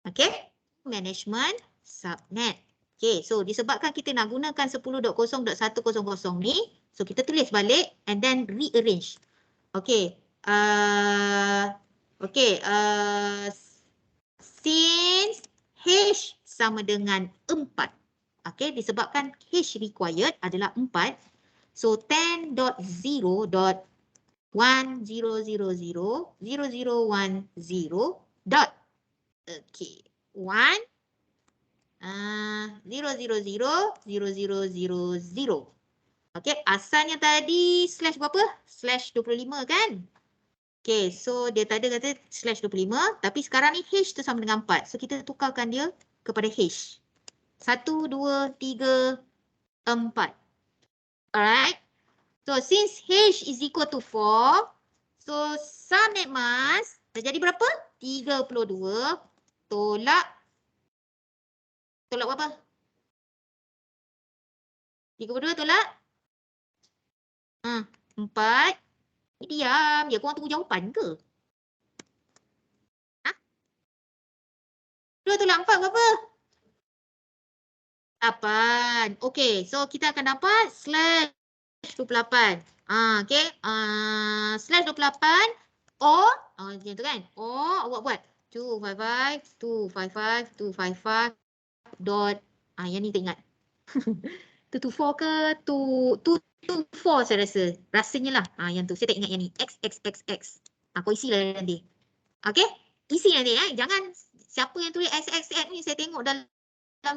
Okay, management subnet. Okay, so disebabkan kita nak gunakan 10.0.100 ni, so kita tulis balik and then rearrange. Okay, since H sama dengan 4. Okay, disebabkan H required adalah 4. So 10.0.1000.0010 dot. Okay, 0.000.0000. Okay, asalnya tadi slash berapa? Slash 25 kan? Okay, so dia tadi kata slash 25, tapi sekarang ni H tu sama dengan 4. So kita tukarkan dia kepada H. 1, 2, 3, 4. Alright. So since H is equal to 4, so subnet mask dah jadi berapa? 32 tolak berapa? 32 tolak 4. Diam, ya korang tunggu jawapan ke? Ha? 2 tolak 4 berapa? 8. Okay, so kita akan dapat slash 28. Okay. Slash 28 or, macam tu kan? Or awak buat 255, 255, 255 dot, yang ni tak ingat. 224 ke 224 saya rasa. Rasanya lah. Yang tu. Saya tak ingat yang ni. XXXX. Kau isi lah nanti. Okay? Isi nanti. Jangan siapa yang tulis XXX ni saya tengok dalam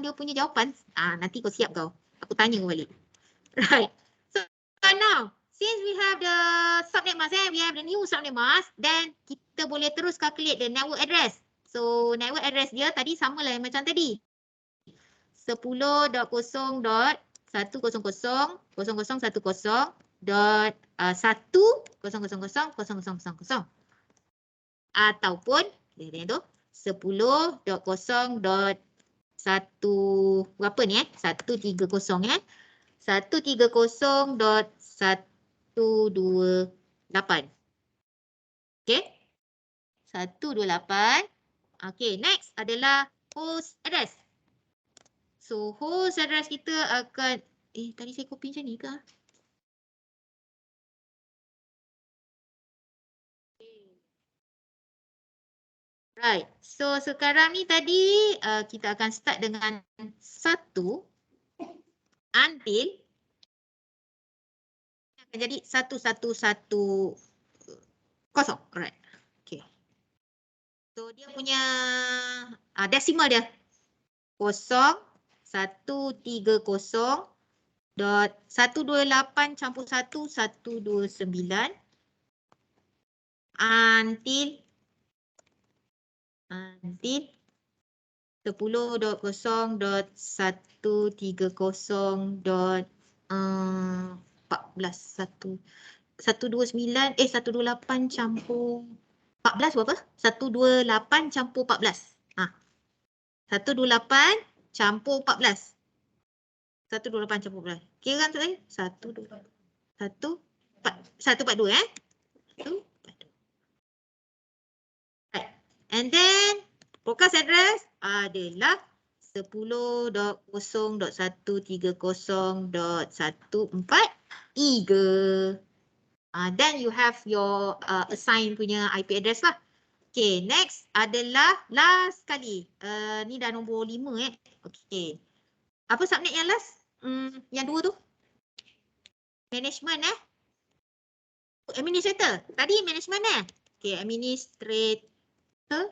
dia punya jawapan. Nanti kau siap kau. Aku tanya kau balik. Right. So now, since we have the subnet mask, we have the new subnet mask, then kita boleh terus calculate the network address. So network address dia tadi sama lah macam tadi. 10.0.010.100.100.000 ataupun tu 10.0.1 berapa ni 130 130.128. Okay, 128. Okay, next adalah host address. So host address kita akan tadi saya copy macam ni ke? Right. So sekarang ni tadi kita akan start dengan 1 until akan jadi 1110. Alright. Okay. So dia punya decimal dia 0.130.128 campur 1 129 until 10.0.130.14 129 128 campur 14 berapa? 128 campur 14. 128 campur 14. 128 campur 14. Kira kan tu tadi? 142 142 Right. And then broadcast address adalah 10.0.130.143. Then you have your assign punya IP address lah. Okay, next adalah last kali. Ni dah nombor 5 Okay. Apa subnet yang last? Yang 2 tu? Management Administrator. Tadi management Okay, administrator.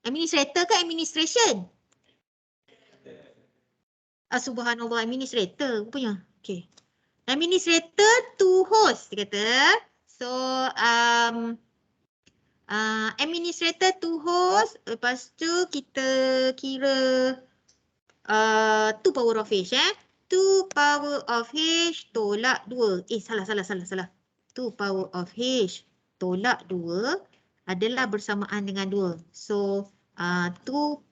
Administrator ke administration? Subhanallah, administrator rupanya. Okay. Administrator to host, dia kata. So, administrator to host, lepas tu kita kira 2 power of H 2 power of H tolak 2. Salah. 2 power of H tolak 2 adalah bersamaan dengan 2. So, 2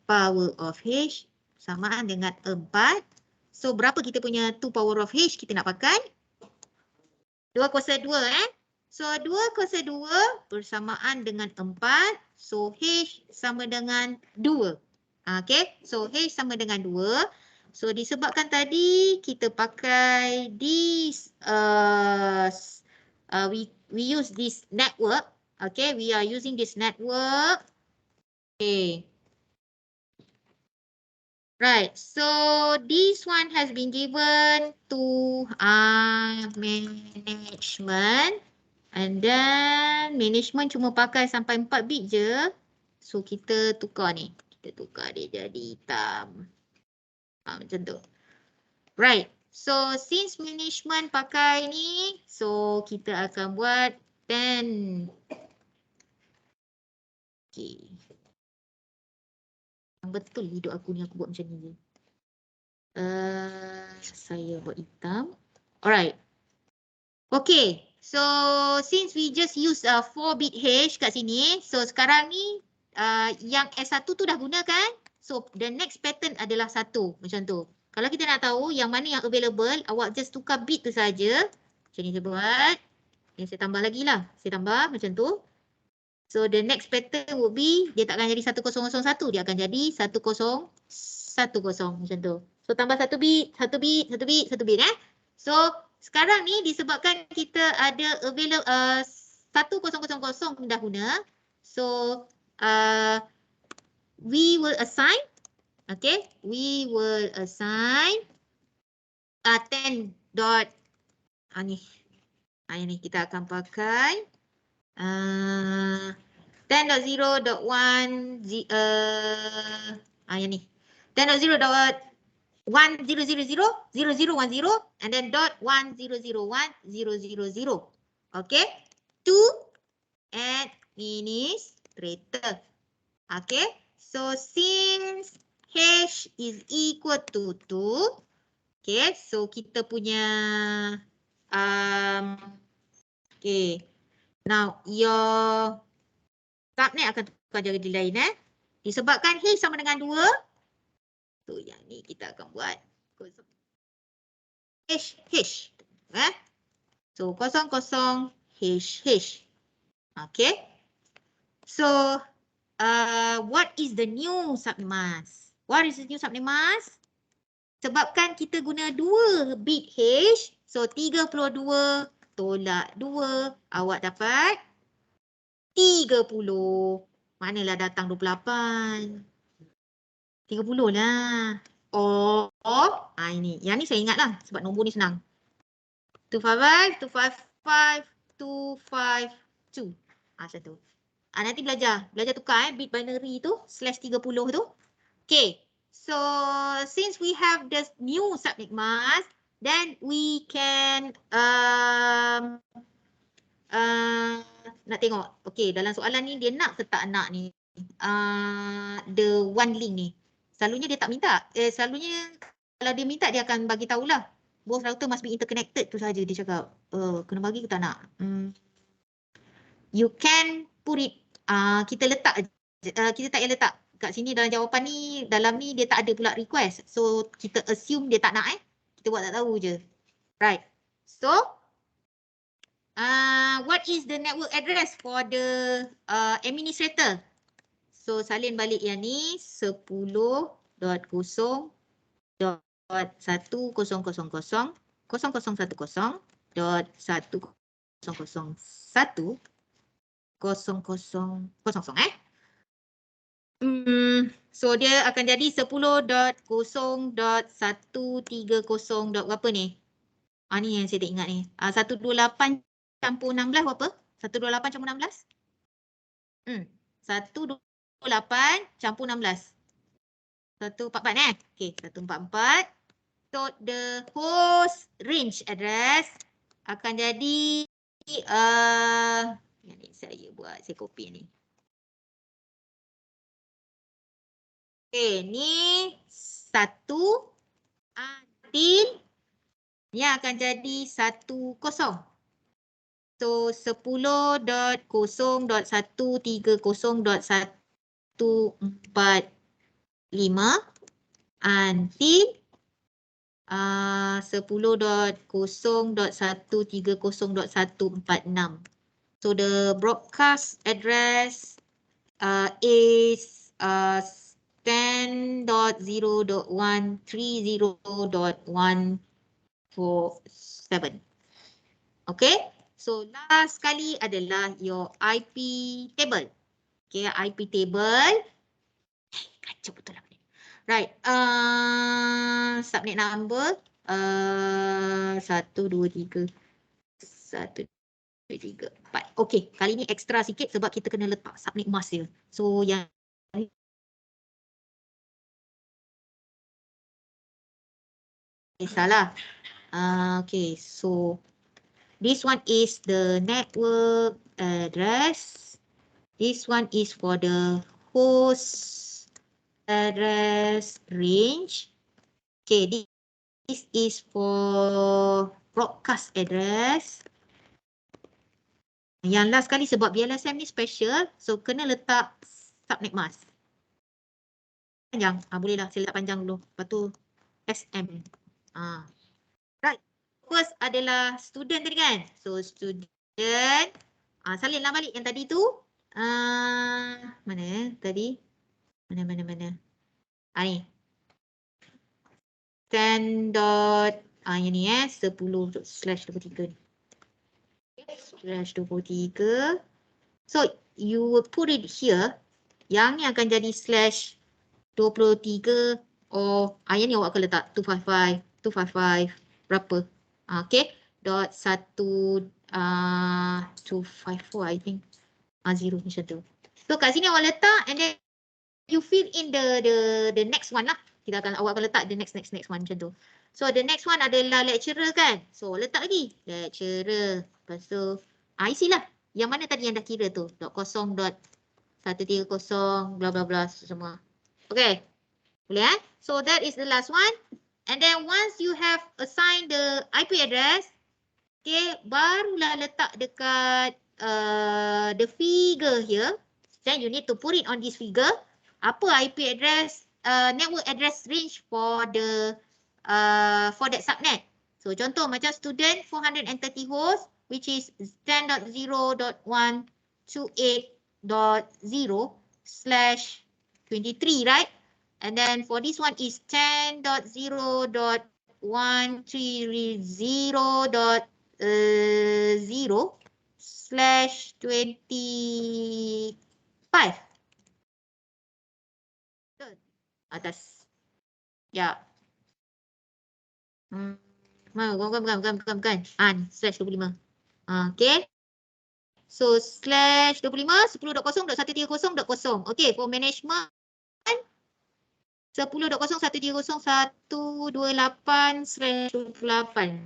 power of H samaan dengan 4. So, berapa kita punya 2 power of H kita nak pakai? 2 kuasa 2 So, 2 kuasa 2 bersamaan dengan 4. So, H sama dengan 2. Okay, so H sama dengan 2. So, disebabkan tadi kita pakai this, we use this network. Okay, we are using this network. Okay. Right, so this one has been given to management. And then management cuma pakai sampai 4 bit je. So, kita tukar ni. Kita tukar dia jadi hitam. Macam tu. Right. So, since management pakai ni, so kita akan buat 10. Okay. Betul hidup aku ni, aku buat macam ni je. Saya buat hitam. Alright. Okay. So, since we just use 4-bit hash kat sini, so sekarang ni yang S1 tu dah guna kan? So, the next pattern adalah 1. Macam tu. Kalau kita nak tahu yang mana yang available, awak just tukar bit tu saja. Macam ni saya buat. Yang saya tambah lagi lah. Saya tambah macam tu. So, the next pattern would be, dia tak akan jadi 1001. Dia akan jadi 1010. Macam tu. So, tambah 1 bit, 1 bit, 1 bit, 1 bit So, sekarang ni disebabkan kita ada available 1000 dah guna. So, we will assign, okay, we will assign 10 dot, ni kita akan pakai 10.0.1 yang ni 10.0.1.000.0010 and then dot 1001.000. Okay, to administrator. Okay, so since hash is equal to 2, okay, so kita punya okay, now your subnet akan tukar jadi lain disebabkan hash sama dengan 2. So yang ni kita akan buat hash. So 00 hash. Okay. So what is the new subnet mask? What is the new subnet mask? Sebabkan kita guna 2 bit hash, so 32 tolak 2, awak dapat 30. Manalah datang 28. 30 lah. Oh, ini. Yang ni saya ingat lah sebab nombor ni senang. 255, 255, 252. Macam tu. Nanti belajar tukar bit binary tu /30 tu. Okay. So since we have this new subnet mask, then we can nak tengok. Okay, dalam soalan ni dia nak ke tak nak ni the one link ni. Selalunya dia tak minta. Selalunya kalau dia minta dia akan bagi tahulah. Both router must be interconnected tu saja dia cakap. Kena bagi ke tak nak? You can put it. Kita letak. Kita tak payah letak. Kat sini dalam jawapan ni, dalam ni dia tak ada pula request. So kita assume dia tak nak Kita buat tak tahu je. Right. So what is the network address for the administrator? So salin balik yang ni 10.0.1.0.1.001.000. So dia akan jadi 10.0.130. Berapa ni? Ni yang saya tak ingat ni. 128 campur 16 berapa? 128 campur 16? 128 campur 16. 144 Okay, 144. So the host range address akan jadi yang ni saya buat, saya copy ni. Okay, ni 1 until ni akan jadi 10. So 10.0.130.145 until 10.0.130.146. So the broadcast address is 10.0.130.147. Okay, so last sekali adalah your IP table. Okay, IP table. Kacau betul lah. Right, subnet number 1, 2, 3. 1, 2, 3, 4. Okay, kali ni ekstra sikit sebab kita kena letak subnet mask dia. So yang salah. Okay, so this one is the network address. This one is for the host address range. Okay, this is for broadcast address. Yang last kali sebab VLSM ni special, so kena letak subnet mask. Panjang, boleh lah saya letak panjang dulu. Lepas tu SM. Right, first adalah student tadi kan. So student, salinlah balik yang tadi tu. Mana tadi? Mana? Ni. 10. Yang ni 10/23 ni. /23. So you will put it here. Yang ni akan jadi /23 or yang ni awak akan letak 255 berapa? Okay. .1 254 I think. 0 macam tu. So kat sini awak letak and then you fill in the next one lah. Awak akan letak the next one macam tu. So the next one adalah lecturer kan. So letak lagi lecturer. Lepas tu isi lah. Yang mana tadi yang dah kira tu. .0.130 bla bla bla semua. Okay. Boleh eh? So that is the last one. And then once you have assigned the IP address, okay, barulah letak dekat the figure here. Then you need to put it on this figure. Apa IP address, network address range for the for that subnet. So contoh macam student 430 host which is 10.0.28.0/23, right? And then for this one is 10.0.130.0/25. Atas. Ya. Bukan. /25. Okay. So /25 10.0.130.0. Okay, for management 10.0.130.128/28.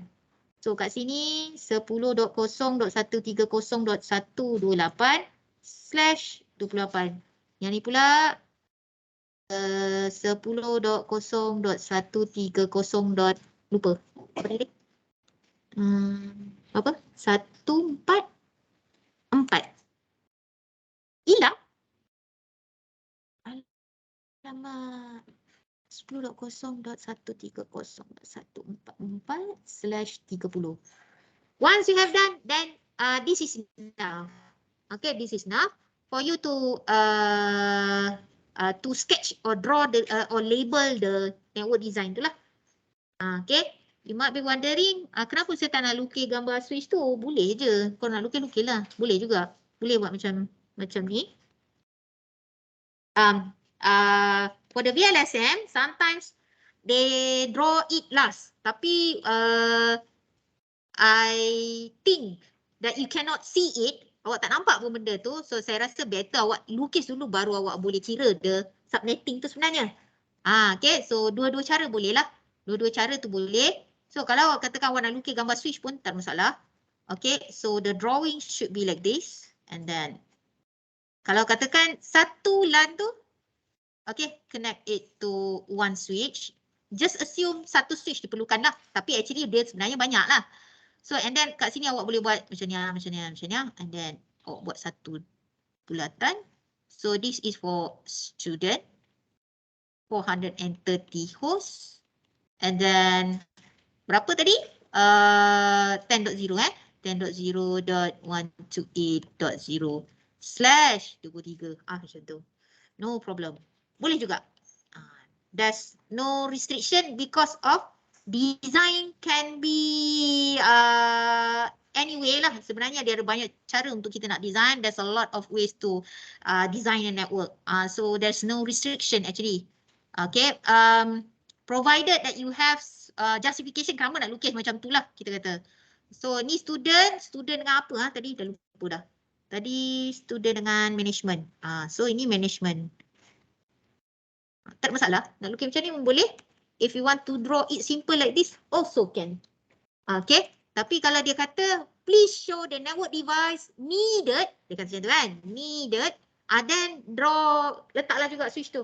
So kat sini 10.0.130.128/28. Yang ni pula 10.0.130. Lupa. Apa tadi? Apa? 144. Hilang? Alamak. 10.0.130.144/30. Once you have done, then this is enough. Okay, this is enough for you to sketch or draw the or label the network design tu lah. Okay, you might be wondering, kenapa saya tak nak lukis gambar switch tu? Boleh je. Kau nak lukis lah. Boleh juga. Boleh buat macam ni. For the VLSM, sometimes they draw it last. Tapi I think that you cannot see it. Awak tak nampak pun benda tu. So saya rasa better awak lukis dulu baru awak boleh kira the subnetting tu sebenarnya. Okay, so dua-dua cara boleh lah. Dua-dua cara tu boleh. So kalau awak katakan awak nak lukis gambar switch pun tak masalah. Okay, so the drawing should be like this. And then kalau katakan satu LAN tu, okay, connect it to one switch. just assume satu switch diperlukan lah. Tapi actually dia sebenarnya banyak lah. So and then kat sini awak boleh buat macam ni, macam ni, macam ni. And then awak buat satu bulatan. So this is for student. 430 host. And then berapa tadi? 10.0 10.0.128.0/23. Macam tu. No problem. Boleh juga. There's no restriction because of design can be anyway lah. Sebenarnya dia ada banyak cara untuk kita nak design. There's a lot of ways to design a network. So there's no restriction actually. Okay. Provided that you have justification kenapa nak lukis macam tu lah kita kata. So ni student dengan apa tadi dah lupa dah. Tadi student dengan management. So ini management. Tak ada masalah. Nak lukis macam ni pun boleh. If you want to draw it simple like this also can. Okay. Tapi kalau dia kata please show the network device needed. Dia kata macam tu kan. Needed. Then draw, letaklah juga switch tu.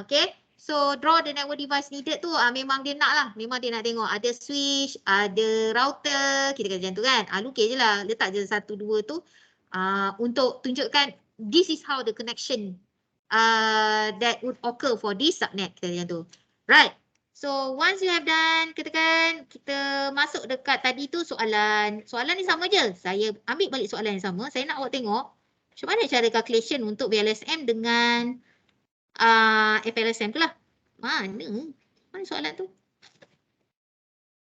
Okay. So draw the network device needed tu memang dia nak lah. Memang dia nak tengok ada switch, ada router. Kita kata macam tu kan. Lukis je lah. Letak je 1, 2 tu. Untuk tunjukkan this is how the connection that would occur for this subnet. Kita kata macam tu. Right. So once you have done, katakan kita masuk dekat tadi tu soalan. Soalan ni sama je. Saya ambil balik soalan yang sama. Saya nak awak tengok macam mana cara calculation untuk VLSM dengan FLSM tu lah. Mana soalan tu?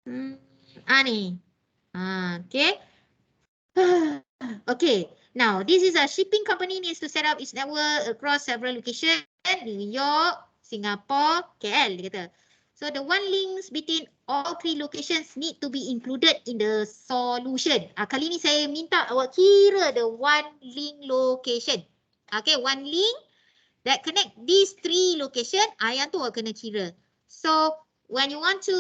Ni. Okay. Okay. Now, this is a shipping company needs to set up its network across several locations. New York, Singapore, KL. Dia kata. So, the one links between all 3 locations need to be included in the solution. Kali ni saya minta awak kira the one link location. Okay, one link that connect these 3 location, yang tu awak kena kira. So, when you want to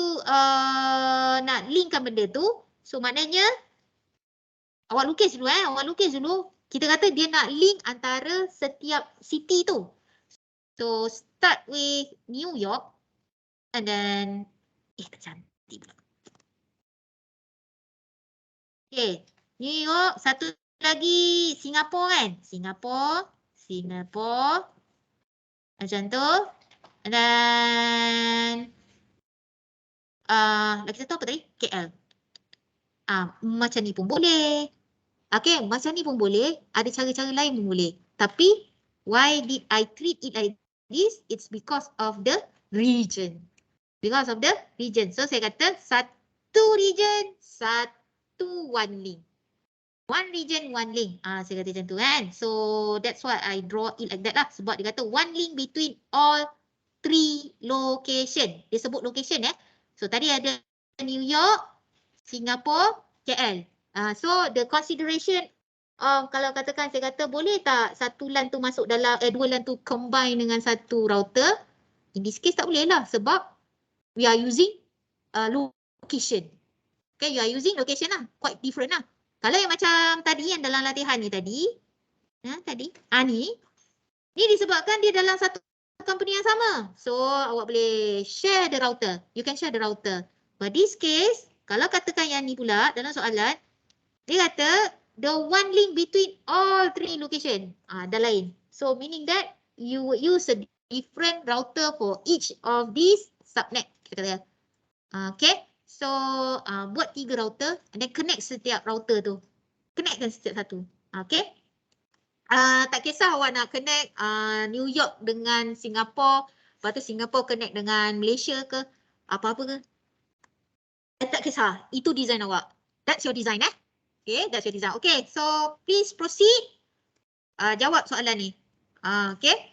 nak linkkan benda tu, so maknanya awak lukis dulu awak lukis dulu. Kita kata dia nak link antara setiap city tu. So, start with New York and then cantik pula. Okay, New York, satu lagi Singapore kan? Singapore. Macam tu. Dan lagi satu apa tadi? KL. Macam ni pun boleh. Okay, macam ni pun boleh. Ada cara-cara lain pun boleh. Tapi, why did I treat it like this? It's because of the region. Because of the region. So, saya kata satu region, satu one link. One region, one link. Saya kata macam tu kan. So, that's why I draw it like that lah. Sebab dia kata one link between all 3 location. Dia sebut location So, tadi ada New York, Singapore, KL. So, the consideration kalau katakan saya kata boleh tak satu LAN tu masuk dalam, 2 LAN tu combine dengan satu router? In this case tak boleh lah sebab we are using location. Okay, you are using location lah. Quite different lah. Kalau yang macam tadi yang dalam latihan ni tadi, ni disebabkan dia dalam satu company yang sama. So, awak boleh share the router. You can share the router. But this case, kalau katakan yang ni pula dalam soalan, dia kata the one link between all 3 location. Dah lain. So, meaning that you would use a different router for each of these subnet. Kita kata. Okay. So, buat 3 router and then connect setiap router tu. Connectkan setiap satu. Okay. Tak kisah awak nak connect New York dengan Singapore. Lepas tu Singapore connect dengan Malaysia ke. Apa-apa ke. Tak kisah. Itu design awak. That's your design Okay, that's your design. Okay, so please proceed. Jawab soalan ni. Okay.